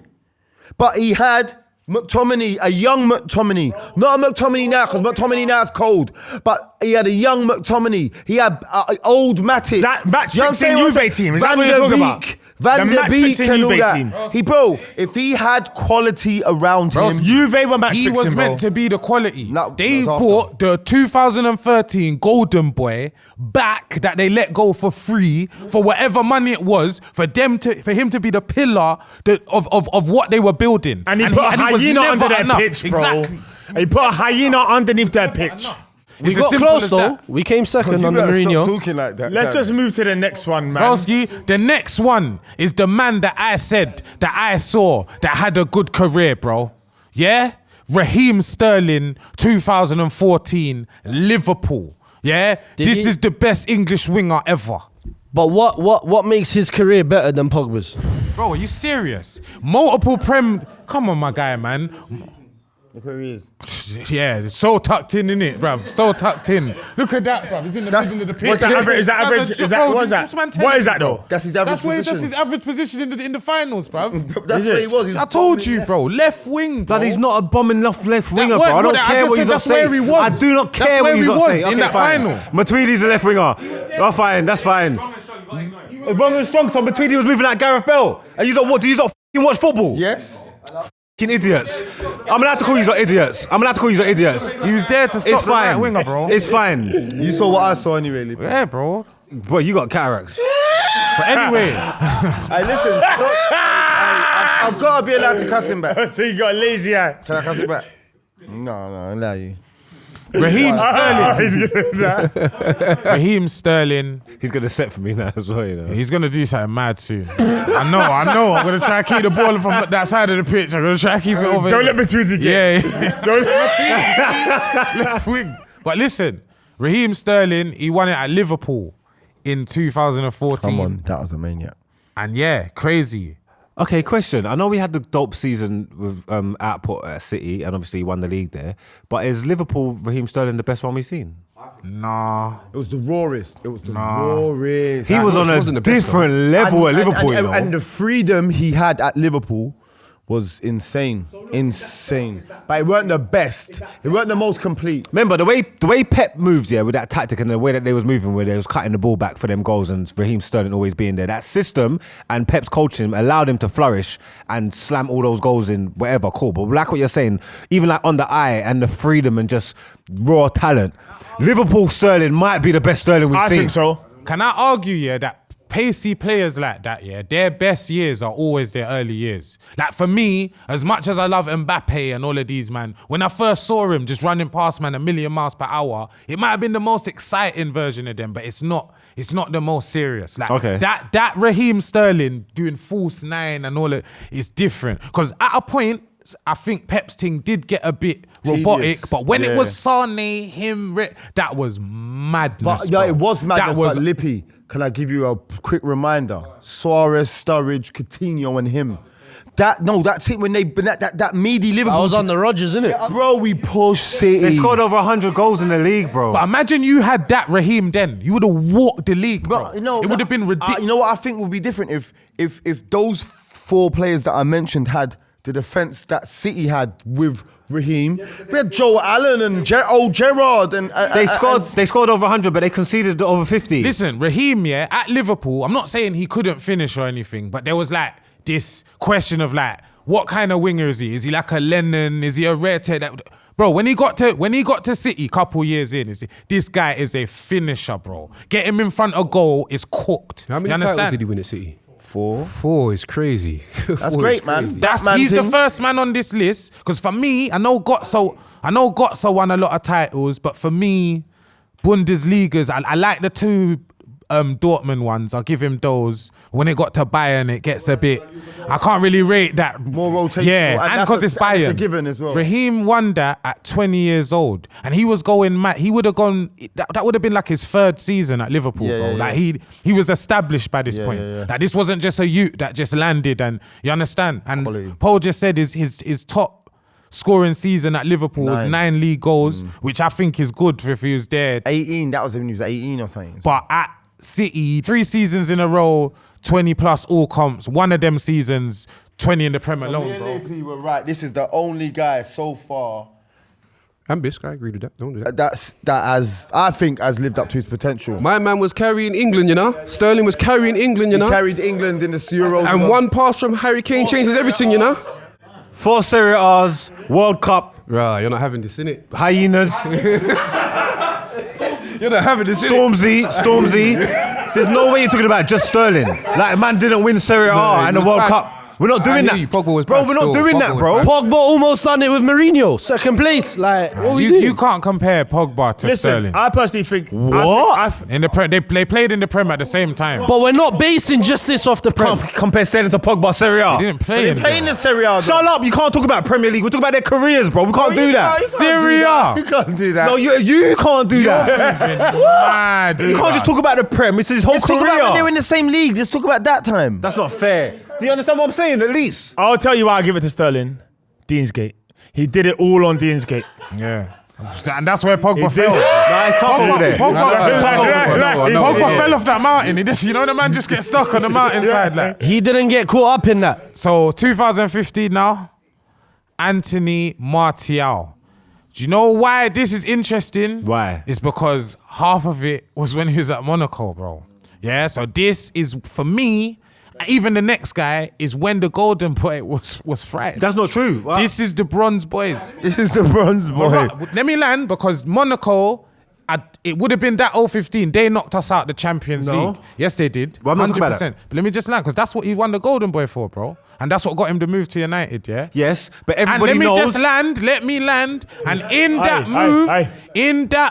But he had McTominay, a young McTominay. Not a McTominay now, because McTominay now is cold. But he had a young McTominay. He had old Matic.
That match
You know what I'm
fixing
saying?
Juve team, is that
Van
what you're
der
talking about?
Beek. Van
The
der
match
Beek
fixing
and all
Juve
that.
team.
Bro, if he had quality around him.
Juve were match
He
fixing,
was
bro.
meant to be the quality.
No,
They
that was
bought the 2013 Golden Boy back that they let go for free for whatever money it was for him to be the pillar of what they were building.
And he put a
was
hyena
never
under their
enough.
pitch, bro.
Exactly.
He put a hyena underneath their pitch.
We
It's as
got
simple
close
as
though.
that.
We came second
You
under
better stop
Mourinho.
talking like that.
Let's just move to the next one, man.
Broski, the next one is the man that I said, that I saw, that had a good career, bro. Yeah? Raheem Sterling, 2014, Liverpool. Yeah? This
he-
is the best English winger ever.
But what makes his career better than Pogba's?
Bro, are you serious? Multiple Come on, my guy, man.
Look where he is.
Yeah, it's so tucked in, innit, bruv? So tucked in. Look at that, bruv. He's in the middle of the pitch.
What's that average? Is that
That's
average?
a-
Is that
bro,
what's
this
that?
man
What is
telling
that
you,
though?
bro.
That's his average
That's
position.
his average position in the finals, bruv.
That's
Is
where
it?
he was. He was
I told you, bro. Left wing, bro.
But he's not a bombing left winger,
weren't
bro. I
what
don't
I
care
just
what
said
he's not
that's where
saying.
he was.
I do not
That's
care
where
what he's
he
not
was
saying.
in
Okay,
that
fine.
final.
Matuidi's a left winger. Oh, fine. That's fine. Wrong and strong. So Matuidi was moving like Gareth Bale. And you don't what? Do you not f***ing watch football?
Yes.
F***ing idiots. I'm allowed to call you idiots. I'm allowed to call you idiots.
He was there to stop
It's
the right
fine.
winger, bro.
It's fine.
You saw what I saw anyway, Lee.
Yeah, bro.
Bro, you got cataracts.
But anyway,
Hey, listen. Stop. I've got to be allowed to cuss him back.
So you got a lazy eye.
Can I cuss him back? No, I allow you.
Raheem Sterling.
He's gonna do that.
Raheem Sterling.
He's gonna set for me now as well, you know.
He's gonna do something mad soon. I know. I'm gonna try to keep the ball from that side of the pitch. I'm gonna try to keep it over.
Don't
here.
let Matuidi get.
Yeah.
Don't let
Left wing. But listen, Raheem Sterling, he won it at Liverpool in 2014.
Come on, that was a maniac.
And yeah, crazy.
Okay, question. I know we had the dope season with output at City, and obviously he won the league there. But is Liverpool Raheem Sterling the best one we've seen?
Nah.
It was the rawest. It was the rawest.
He was on a
wasn't the best
different level at Liverpool, you know.
and the freedom he had at Liverpool was insane. Insane. But it weren't the best. It weren't the most complete.
Remember the way Pep moves, yeah, with that tactic and the way that they was moving, where they was cutting the ball back for them goals and Raheem Sterling always being there. That system and Pep's coaching allowed him to flourish and slam all those goals in whatever. Cool, but like what you're saying, even like on the eye and the freedom and just raw talent, Liverpool Sterling might be the best Sterling we've
I
seen.
think so.
Can I argue, yeah, that pacey players like that, yeah, their best years are always their early years. Like for me, as much as I love Mbappe and all of these, man, when I first saw him just running past, man, 1,000,000 miles per hour, it might have been the most exciting version of them, but it's not It's not the most serious. Like
Okay.
that Raheem Sterling doing false nine and all that is different. Because at a point, I think Pep's thing did get a bit robotic, but when it was Sane, him, that was madness.
But yeah,
bro.
it was madness.
That was
But Lippy, can I give you a quick reminder? Suarez, Sturridge, Coutinho, and him. That team when they that meaty Liverpool.
I was on the Rodgers, innit?
Bro, we pushed City.
They scored over 100 goals in the league, bro.
But imagine you had that Raheem then. You would have walked the league, bro.
But, you know,
it would have been ridiculous.
You know what I think would be different if those 4 players that I mentioned had the defense that City had with Raheem. We had Joe Allen and Gerrard and
They scored over 100, but they conceded over 50.
Listen, Raheem, at Liverpool, I'm not saying he couldn't finish or anything, but there was like this question of like, what kind of winger is he? Is he like a Lennon? Is he a Rete? Bro, when he got to City, couple years in, this guy is a finisher, bro. Get him in front of goal is cooked.
How many
you understand?
titles did he win at City?
4.
4 is crazy.
That's great, man.
He's the first man on this list. Because for me, I know Götze won a lot of titles, but for me, Bundesligas, I like the 2 Dortmund ones. I'll give him those. When it got to Bayern, it gets a bit. I can't really rate that.
More rotation.
Yeah, and because it's Bayern.
It's a given as well.
Raheem won that at 20 years old, and he was going mad. He would have gone. That would have been like his 3rd season at Liverpool, bro.
Yeah.
Like he was established by this point. Like this wasn't just a youth that just landed, and you understand. And
Quality.
Paul just said his top scoring season at Liverpool was 9 league goals, which I think is good for if he was there.
18. That was when he was 18 or something.
But at City, 3 seasons in a row, 20 plus all comps. One of them seasons, 20 in the Premier alone,
Me and
bro.
Lippy were right. This is the only guy so far
And Bisk, I agree with that. Don't do that.
I think has lived up to his potential.
My man was carrying England, you know. Sterling was carrying England, you know.
He carried England in the Euros.
And one pass from Harry Kane changes everything, you know.
4 Serie A's, World Cup,
Right, you're not having this, innit?
hyenas,
You're not having this, innit?
Stormzy. There's no way you're talking about just Sterling. Like, man didn't win Serie A and the
was
World
bad.
Cup. We're not doing
I hear
that.
you, Pogba was
bro,
bad
we're not
still.
doing
Pogba
that,
was
bro.
bad.
Pogba almost done it with Mourinho, 2nd place. Like, what we doing?
You can't compare Pogba to
Listen,
Sterling.
I personally think.
What?
In the they played in the Prem at the same time.
But we're not basing just this off the Prem.
Compare Sterling to Pogba, Serie A.
They didn't play in
playing
there.
the Serie A.
Shut up, you can't talk about Premier League. We're talking about their careers, bro. We can't do that.
Syria.
You can't do that.
No, you can't do that.
Mad.
You can't just talk about the Prem. It's his whole
Let's talk about when they were
career.
in the same league. Let's talk about that time.
That's not fair. Do you understand what I'm saying, at least?
I'll tell you why I give it to Sterling. Deansgate. He did it all on Deansgate.
Yeah. And that's where Pogba
He did.
fell.
Nah, it's tough over there.
Pogba fell off that mountain. He just, you know, the man just gets stuck on the mountainside. Like.
He didn't get caught up in that.
So 2015 now, Anthony Martial. Do you know why this is interesting?
Why?
It's because half of it was when he was at Monaco, bro. Yeah, so this is, for me, even the next guy is when the golden boy was fried.
That's not true. Wow.
This is the bronze boys.
This is the bronze boy.
Let me land, because Monaco, it would have been that 015. They knocked us out the Champions
No.
League. Yes, they did.
Well, I'm not talking about
100%. But let me just land, because that's what he won the golden boy for, bro. And that's what got him to move to United, yeah?
Yes, but
And
everybody
let me
knows.
just land, let me land. And in that
aye.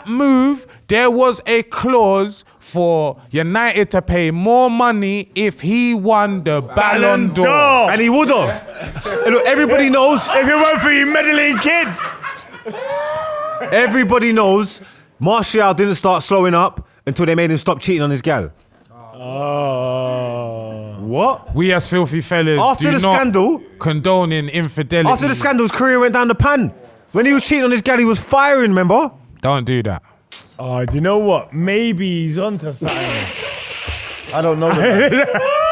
move, there was a clause for United to pay more money if he won the Ballon d'Or.
And he would have. Look, everybody knows.
If it weren't for you meddling kids.
Everybody knows Martial didn't start slowing up until they made him stop cheating on his gal. What?
We as filthy fellas
After
do
the
not
scandal-
condoning infidelity.
After the scandal, his career went down the pan. When he was cheating on his gal, he was firing, remember?
Don't do that.
Oh, do you know what? Maybe he's onto something.
I don't know the man.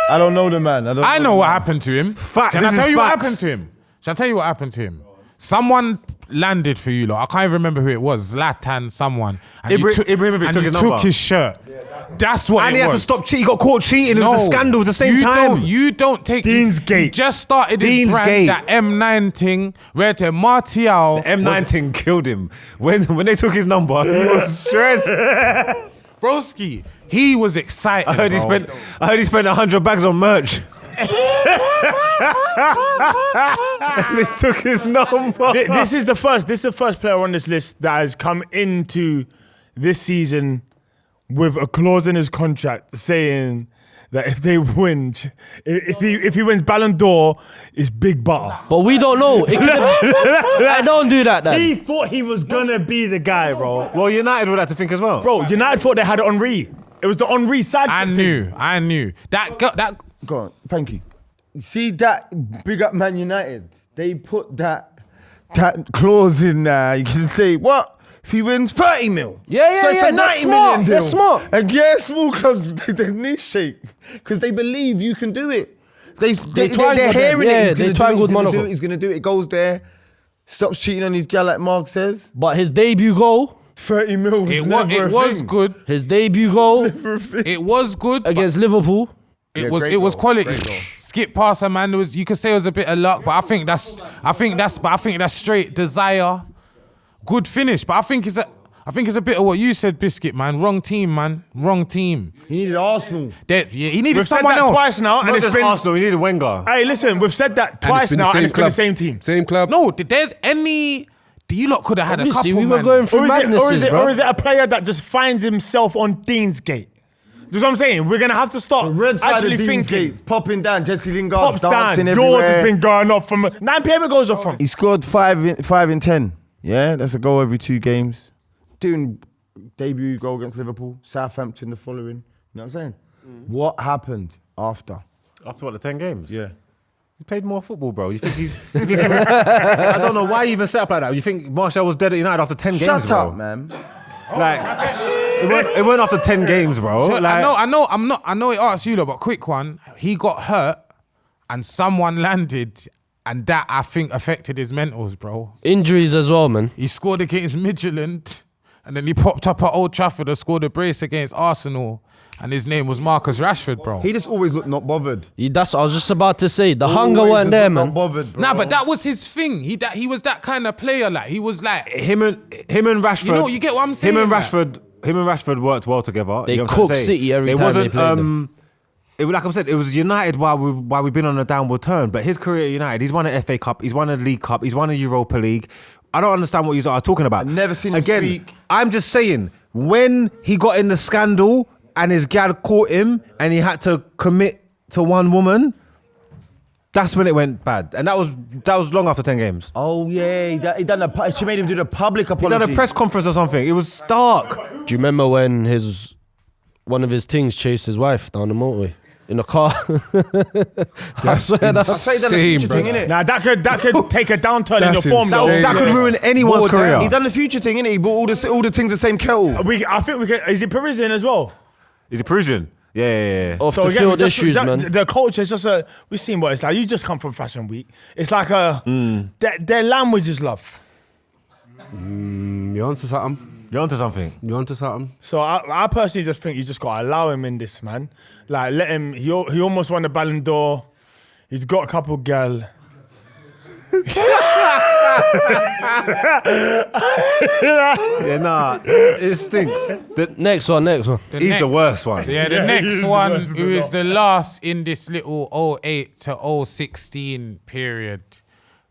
I don't know the man.
I know what happened to him.
Fact,
Can I
this
tell
is
you what
facts.
happened to him? Shall I tell you what happened to him? Someone landed for you lot. I can't even remember who it was. Zlatan, someone. And
Ibrahimovic took his number.
took his shirt. That's what
And
it
he had to
was.
stop cheating. He got caught cheating. It was a scandal at the same time.
You don't take
Deansgate.
He just started his brand,
Deansgate.
that M9 thing. Where to Martial.
M9 thing killed him. When they took his number, he was stressed.
Broski, he was excited.
I heard he spent 100 bags on merch. And they took his number.
This is the first player on this list that has come into this season with a clause in his contract saying that if they win, if he wins Ballon d'Or, it's big butter.
But we don't know. I don't do that then.
He thought he was gonna be the guy, bro.
Well, United would have to think as well.
Bro, United thought they had Henry. It was the Henry side.
I knew. That
Go on, thank you. See that big up Man United? They put that clause in there. You can say, what? If he wins 30 mil.
Yeah,
so it's a 90 million deal.
They're smart.
And yeah, small clubs, they knees shake. Because they believe you can do it. They're hearing it.
They twangled Monaco.
He's going to do it. It goes there. Stops cheating on his gal like Mark says.
But his debut goal.
30 mil
it was good.
His debut goal.
It was good.
Against Liverpool.
It was quality. Skip past a man. You could say it was a bit of luck, but I think that's straight desire. Good finish, but I think it's a bit of what you said, Biscuit, man. Wrong team, man. Wrong team.
He needed Arsenal.
He needed
We've
someone
said that
else.
twice now, and
Not
it's
just
been
Arsenal, we needed Wenger.
Hey, listen, we've said that twice now, and it's been the same team.
Same club.
No, there's any. You lot could have had a
Obviously,
couple.
we were
man.
going through madnesses, bro.
Or is it a player that just finds himself on Dean's Gate? You know what I'm saying? We're gonna have to start
Red side
actually
of Dean's
thinking.
Gate, popping down. Jesse Lingard
Pops
dancing
down.
everywhere.
Yours has been going off from 9 p.m. It goes off from.
He scored 5 in 10. Yeah, that's a goal every 2 games. Doing debut goal against Liverpool, Southampton the following. You know what I'm saying? What happened after?
After what, the 10 games?
Yeah.
He played more football, bro. You think he's... I don't know why he even set up like that. You think Martial was dead at United after 10 games,
Shut
bro?
up, man.
Like, it went after 10 games, bro.
So,
Like,
I know it asks you lot, but quick one. He got hurt and someone landed, and that I think affected his mentals, bro.
Injuries as well, man.
He scored against Midtjylland, and then he popped up at Old Trafford and scored a brace against Arsenal, and his name was Marcus Rashford, bro.
He just always looked not bothered.
That's what I was just about to say. The hunger
Always
weren't
just
there,
looked
man.
Not bothered, bro.
Nah, but that was his thing. He was that kind of player. Like he was like
him and Rashford...
You know, you get what I'm saying?
Him and Rashford worked well together.
They
You know what I'm
cooked
saying?
City every time they played them.
It was like I said, it was United while we've been on a downward turn. But his career at United, he's won an FA Cup, he's won a League Cup, he's won a Europa League. I don't understand what you are talking about.
I've never seen him speak.
I'm just saying, when he got in the scandal and his gal caught him and he had to commit to one woman, that's when it went bad. And that was long after 10 games.
Oh, yeah. She made him do the public
He
apology.
done a press conference or something. It was stark.
Do you remember when one of his things chased his wife down the motorway in a car? I swear
I'll say that
insane,
future
bro.
thing, innit?
Nah, that could take a downturn in your
That's
form.
insane.
That could ruin anyone's career.
He done the future thing, innit? He bought all the things the same kettle.
I think we can. Is he Parisian as well?
Is he Parisian? Yeah.
Off the
again,
field
we just-
issues,
that-
man.
The culture is just we've seen what it's like. You just come from Fashion Week. It's like their language is love.
You onto something?
You're onto something.
You onto something?
So I personally just think you just gotta allow him in this, man. Like let him. He almost won the Ballon d'Or. He's got a couple gal.
Yeah, nah, it stinks.
Next one.
He's the worst one.
Yeah, the next one, who is the last in this little 08 to 016 period,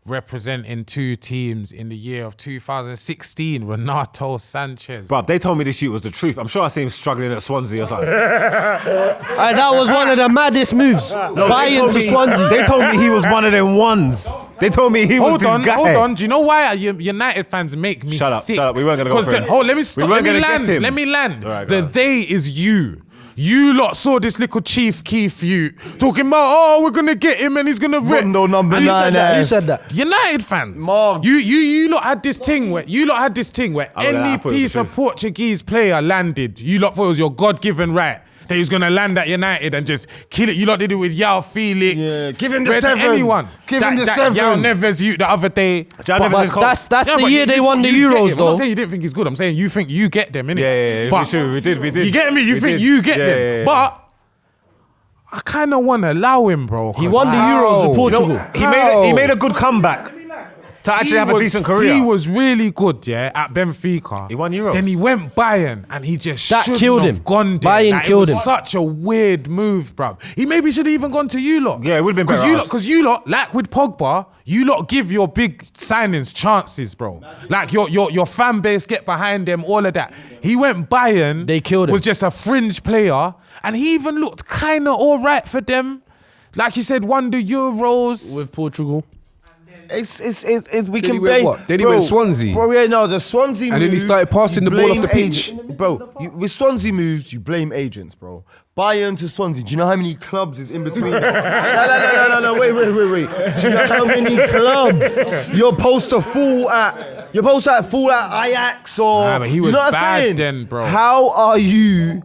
representing 2 teams in the year of 2016, Renato Sanchez.
Bruv, they told me this shoot was the truth. I'm sure I see him struggling at Swansea or something.
That was one of the maddest moves. Buying to Swansea.
They told me he was one of them ones. They told me he was this guy.
Hold on. Do you know why United fans make me
Shut
sick?
up. We weren't going to go for him.
Let me stop.
We weren't
Let me
gonna
land.
get him.
Let me land.
All right, go
the
on.
they is you. You lot saw this little Chief Keef you talking about, we're going to get him and he's going to rip.
Rondo number
Who
9.
said that?
United fans.
Mark.
You lot had this thing where
I
any
thought it was
piece
the
of
truth.
Portuguese player landed, you lot thought it was your God-given right that he was gonna land at United and just kill it. You lot did it with Yao Felix.
Yeah, give him the
Red-
7.
Anyone.
Give him the
that
7.
Yao Neves you the other day.
But that's
Yeah,
the
but
year
you-
they won the
you get
Euros,
him. I'm not
though.
saying you didn't think he's good. I'm saying you think you get them, innit?
Yeah,
But
we did.
you get me? You
We
think
did.
you get
Yeah,
them.
yeah, yeah.
But I kind of want to allow him, bro.
He won the Euros with Portugal.
He made a good comeback. To actually have a decent career.
He was really good, yeah, at Benfica.
He won Euros.
Then he went Bayern, and he just
That
shouldn't
killed
have
him.
gone there.
Bayern
Like,
killed
it was
him.
such a weird move, bruv. He maybe should have even gone to you lot.
Yeah, it would've been better us.
Because you lot, like with Pogba, you lot give your big signings chances, bro. Like your fan base get behind them, all of that. He went Bayern.
They killed him.
Was just a fringe player, and he even looked kind of all right for them. Like you said, won the Euros.
With Portugal.
It's we
Then
can
he went
blame.
what? Then he went Swansea.
Bro, yeah, no, the Swansea
And then he
move,
started passing
you
the ball off
blame
the pitch.
Bro, with Swansea moves, you blame agents, bro. Bayern to Swansea. Do you know how many clubs is in between? No. Wait. Do you know how many clubs you're supposed to fall at? You're supposed to fall at Ajax or.
Nah, but he
you
was
know what I'm
bad
saying?
then, bro.
How are you,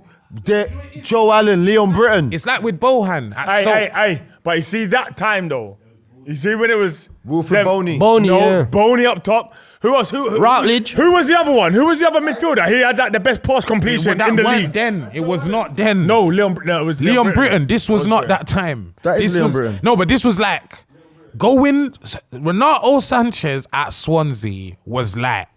Joe Allen, Leon Britton?
It's like with Bohan at Stoke.
Hey. But you see that time though. You see when it was
Wilfred Boney.
Boney,
No,
yeah.
Boney up top. Who else? Who?
Routledge.
Who was the other one? Who was the other midfielder? He had the best pass completion in the league.
Then it was not then.
No, it was
Leon Britton. This was not that time.
That is
this
Leon
was,
Britton.
No, but this was like going. Renato Sanchez at Swansea was like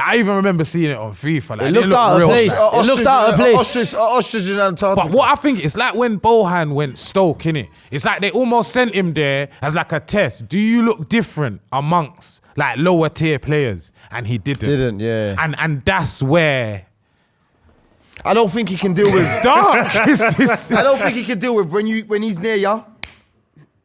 I even remember seeing it on FIFA. Like,
It looked out of
real
place.
sad.
It looked out of place.
Ostrich in Antarctica.
But what I think, it's like when Bohan went Stoke, innit? It's like they almost sent him there as like a test. Do you look different amongst like lower tier players? And he didn't.
Didn't, yeah.
And that's where
I don't think he can deal with.
it's dark.
I don't think he can deal with when he's near ya.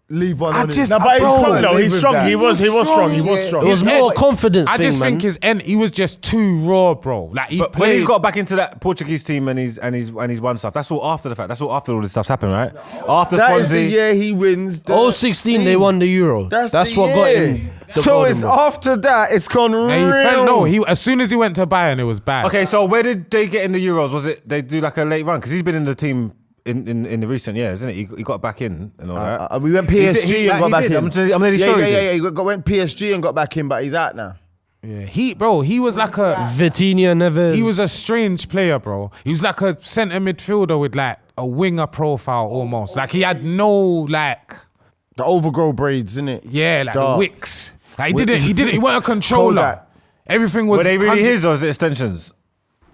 Leave one on
just-
No, but he's
Bro,
strong though.
live
He's
with
strong.
that.
He was strong. He was
Yeah.
strong.
It was more confidence
I
thing,
just think
man.
he was just too raw, bro. Like he
But when
played.
he's got back into that Portuguese team and he's won stuff, that's all after the fact. That's all after all this stuff's happened, right? After
That is the
Swansea.
year he wins. The
16, they won the Euro. That's
the
what got
year.
him the
So
golden
it's
ball.
after that, it's gone
And he
real.
felt, no, he as soon as he went to Bayern, it was bad.
Okay, so where did they get in the Euros? Was it they do like a late run? Because he's been in the team in the recent years, isn't it? He got back in and all that.
We went
He
PSG
did- he-
and got
he
back
did.
in.
I'm nearly sure he did.
He went PSG and got back in, but he's out now.
Yeah, he was like
Vitinha never.
he was a strange player, bro. He was like a centre midfielder with like a winger profile almost. Like he had no like,
The overgrow braids, isn't it?
yeah, like the
Dark.
wicks. Like he wasn't a controller.
Kodak.
Everything was.
Were they really
100
his or is it extensions?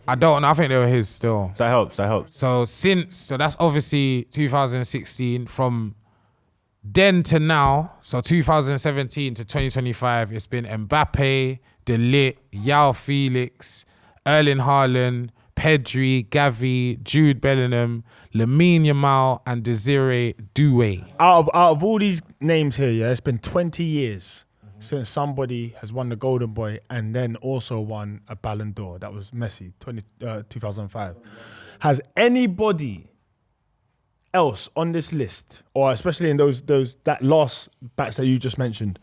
I don't know. I think they were his still.
That helps.
So that's obviously 2016. From then to now, so 2017 to 2025, it's been Mbappe, De Ligt, João Felix, Erling Haaland, Pedri, Gavi, Jude Bellingham, Lamine Yamal, and Desiree Doué.
Out of all these names here, yeah, it's been 20 years since somebody has won the Golden Boy and then also won a Ballon d'Or. That was Messi, 2005. Has anybody else on this list, or especially in that last batch that you just mentioned,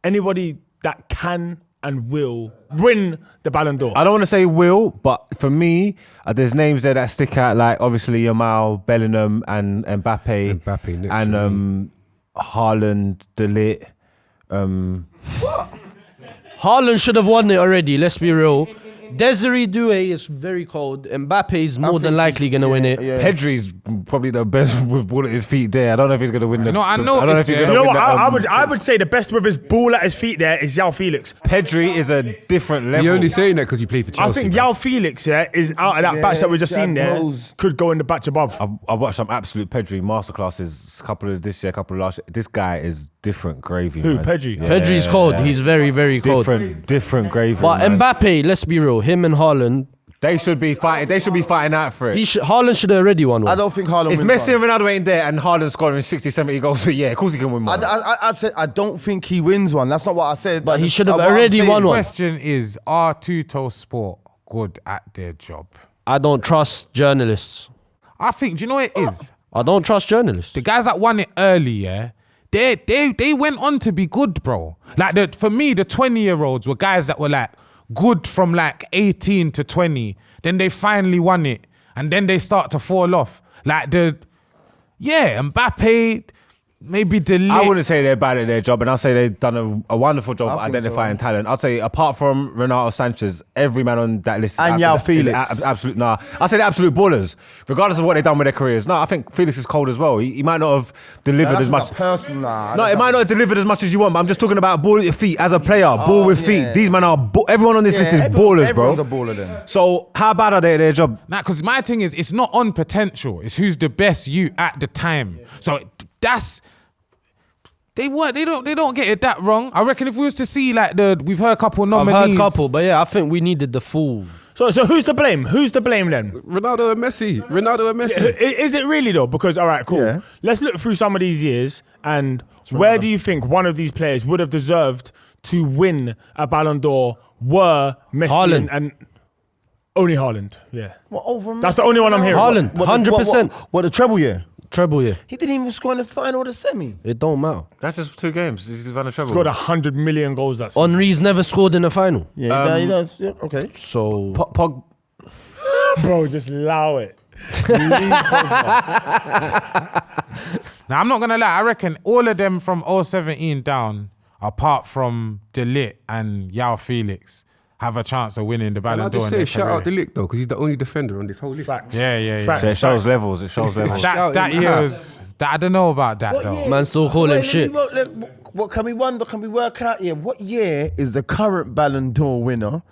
anybody that can and will win the Ballon d'Or?
I don't want to say will, but for me, there's names there that stick out, like obviously Yamal, Bellingham, and Mbappe,
Mbappe next
and Haaland, De Ligt.
Haaland should have won it already, let's be real. Desiree Doué is very cold. Mbappe is more than likely going to win it.
Yeah.
Pedri's probably the best with ball at his feet there. I don't know if he's going to win the.
No, I know
I don't know if
it's
he's
there.
going
You
to
know
win
what?
that.
I would say the best with his ball at his feet there is João Felix.
Pedri is a different level.
You're only saying that because you played for
I
Chelsea.
think
bro.
João Felix, yeah, is out of that batch that we just seen there, could go in the batch above.
I've watched some absolute Pedri masterclasses. Couple of this year, couple of last year. This guy is different gravy.
Who,
man.
Pedri?
Pedri's cold. He's very, very cold.
Different gravy.
But
man.
Mbappe, let's be real, him and Haaland,
They should be fighting. They should be fighting out for it.
Haaland should have already won one.
I don't think Haaland
If
wins
Messi
one.
and Ronaldo ain't there and Haaland scoring 60, 70 goals a year, of course he can win one.
I'd say I don't think he wins one. That's not what I said.
But he
That's
should have
what I'm
already
saying.
won one.
Question is, are TUTTOSPORT good at their job?
I don't trust journalists.
I think, do you know what it is?
I don't trust journalists.
The guys that won it early, yeah, they went on to be good, bro. Like for me, the 20-year-olds were guys that were like good from like 18 to 20. Then they finally won it, and then they start to fall off. Like Mbappe, maybe delete.
I wouldn't say they're bad at their job, and I'll say they've done a wonderful job
I think
identifying talent. I'd say apart from Renato, Sanchez, every man on that list
And João Felix.
absolute. Nah, I say they're absolute ballers, regardless of what they've done with their careers. No, I think Felix is cold as well. He might not have delivered as much.
Personal,
No, it might not have delivered as much as you want, but I'm just talking about ball at your feet as a player, ball with feet. These men are everyone on this list is ballers, bro.
Everyone's a baller then.
So how bad are they at their job?
Nah, because my thing is, it's not on potential. It's who's the best you at the time. So that's they don't get it that wrong. I reckon if we was to see like we've heard a couple nominees.
I've heard a couple, but yeah, I think we needed the full.
So who's to blame? Who's to blame then?
Ronaldo and Messi.
Is it really though? Because all right, cool.
Yeah.
Let's look through some of these years and where do you think one of these players would have deserved to win a Ballon d'Or? Were Messi
Haaland.
and only Haaland? Yeah.
What, over
That's the only one I'm hearing.
Haaland, 100%.
What the treble year?
Treble, yeah.
He didn't even score in the final or the semi.
It don't matter.
That's just 2 games. He's won a treble.
Scored 100 million goals. That's
Henri's never scored in the final.
Yeah, he does. Yeah, okay.
So
bro, just allow it.
Now I'm not gonna lie. I reckon all of them from 017 down, apart from De Ligt and João Felix, have a chance of winning the
And
Ballon
I'll
d'Or.
just
in their
say, shout out
career.
De Ligt though, because he's the only defender on this whole list.
Facts.
Yeah.
Facts.
So it shows levels. It shows levels.
That year was. I don't know about that though.
man still call him shit.
What can we wonder? Can we work out here? What year is the current Ballon d'Or winner,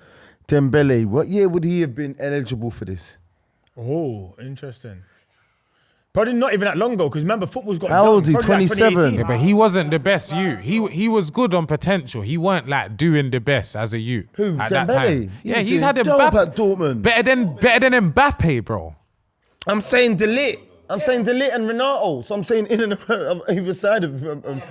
Dembele? What year would he have been eligible for this?
Oh, interesting. Probably not even that long ago, because remember, football's got.
How old is he?
Probably like
27?
2018.
Yeah, but he wasn't the best youth. He was good on potential. He weren't like doing the best as a youth.
Who?
At that
Dembele?
time. Yeah, he's had
dope at
Mbappe
Dortmund.
better than Mbappe, bro.
I'm saying De Ligt. I'm saying De Ligt and Renato. So I'm saying in and around either side of.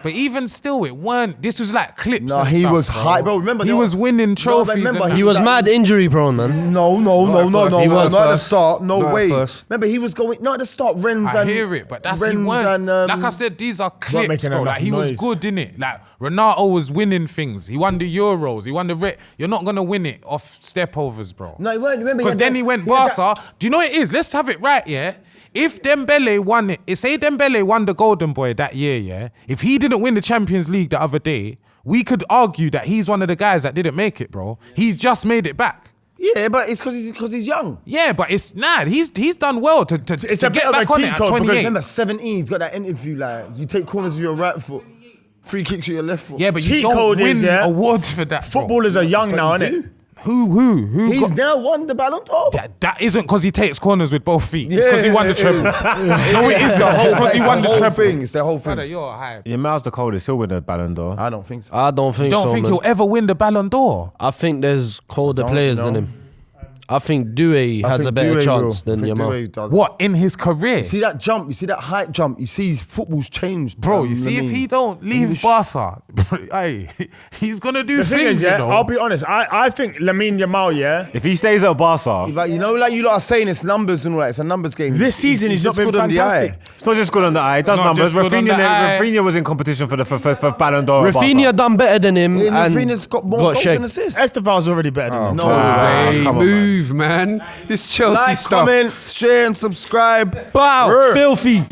But even still, it weren't. This was like clips.
No,
and
he
stuff,
was high, bro. Remember,
he was winning trophies.
remember,
and
He was mad injury prone, man.
No,
Not at first. He
not
was
at the
first.
start. No
Not at
way.
first.
Remember, he was going not at the start. Rennes
I
and
hear it, but that's he
Rennes
weren't.
and,
Like I said, these are clips,
making
bro.
enough
Like he was
noise.
good, innit? Like Renato was winning things. He won the Euros. He won the. You're not gonna win it off stepovers, bro.
No, he weren't. Remember,
Because then he went Barca. Do you know what it is? Let's have it right, yeah? If Dembele won it, say Dembele won the Golden Boy that year, yeah? If he didn't win the Champions League the other day, we could argue that he's one of the guys that didn't make it, bro. He's just made it back.
Yeah, but it's because he's young.
Yeah, but it's he's done well to
It's a bit
get
of a
back on
cheat
it at
code because
28.
Remember, 17. He's got that interview like you take corners with your right foot, free kicks with your left foot.
Yeah, but you
Cheat
don't
code
win
is, yeah,
awards for that, bro.
Footballers are young now,
you
innit?
do.
Who
He's
got...
now won the Ballon d'Or.
That isn't because he takes corners with both feet. It's because he won the
it
treble.
is.
No, it isn't. It's because he won the treble.
thing. It's the whole
Brother,
thing.
you're hype.
Yeah, Miles the coldest. He'll win the Ballon d'Or.
I don't think so.
I don't think
Don't
so,
think
man.
he'll ever win the Ballon d'Or.
I think there's colder players than him. I think Doué
I
has
think
a better
Doué
chance
will. I
than
think
Yamal.
Doué does.
What, in his career?
You see that jump? You see that height jump? You see his football's changed.
Bro, you see, if he don't leave Barca, hey, he's going to do
The thing
things,
is, yeah,
you know.
I'll be honest. I think Lamine Yamal, yeah,
If he stays at Barca,
Like, you know, like you lot are saying, it's numbers and all that. It's a numbers game.
this season he's not
just
been
good on the
fantastic.
eye.
it's not just good on the eye. It does
Not
numbers.
just good on the eye.
Rafinha was in competition for Ballon d'Or. at
Rafinha
Barca.
done better than him
Yeah,
and
Rafinha's got more
got
goals
shagged.
and assists.
Esteval's already better than him.
No
Hey,
come on,
move, man. This Chelsea
Like,
stuff.
comment, share, and subscribe.
Bow,
Rrr.
filthy.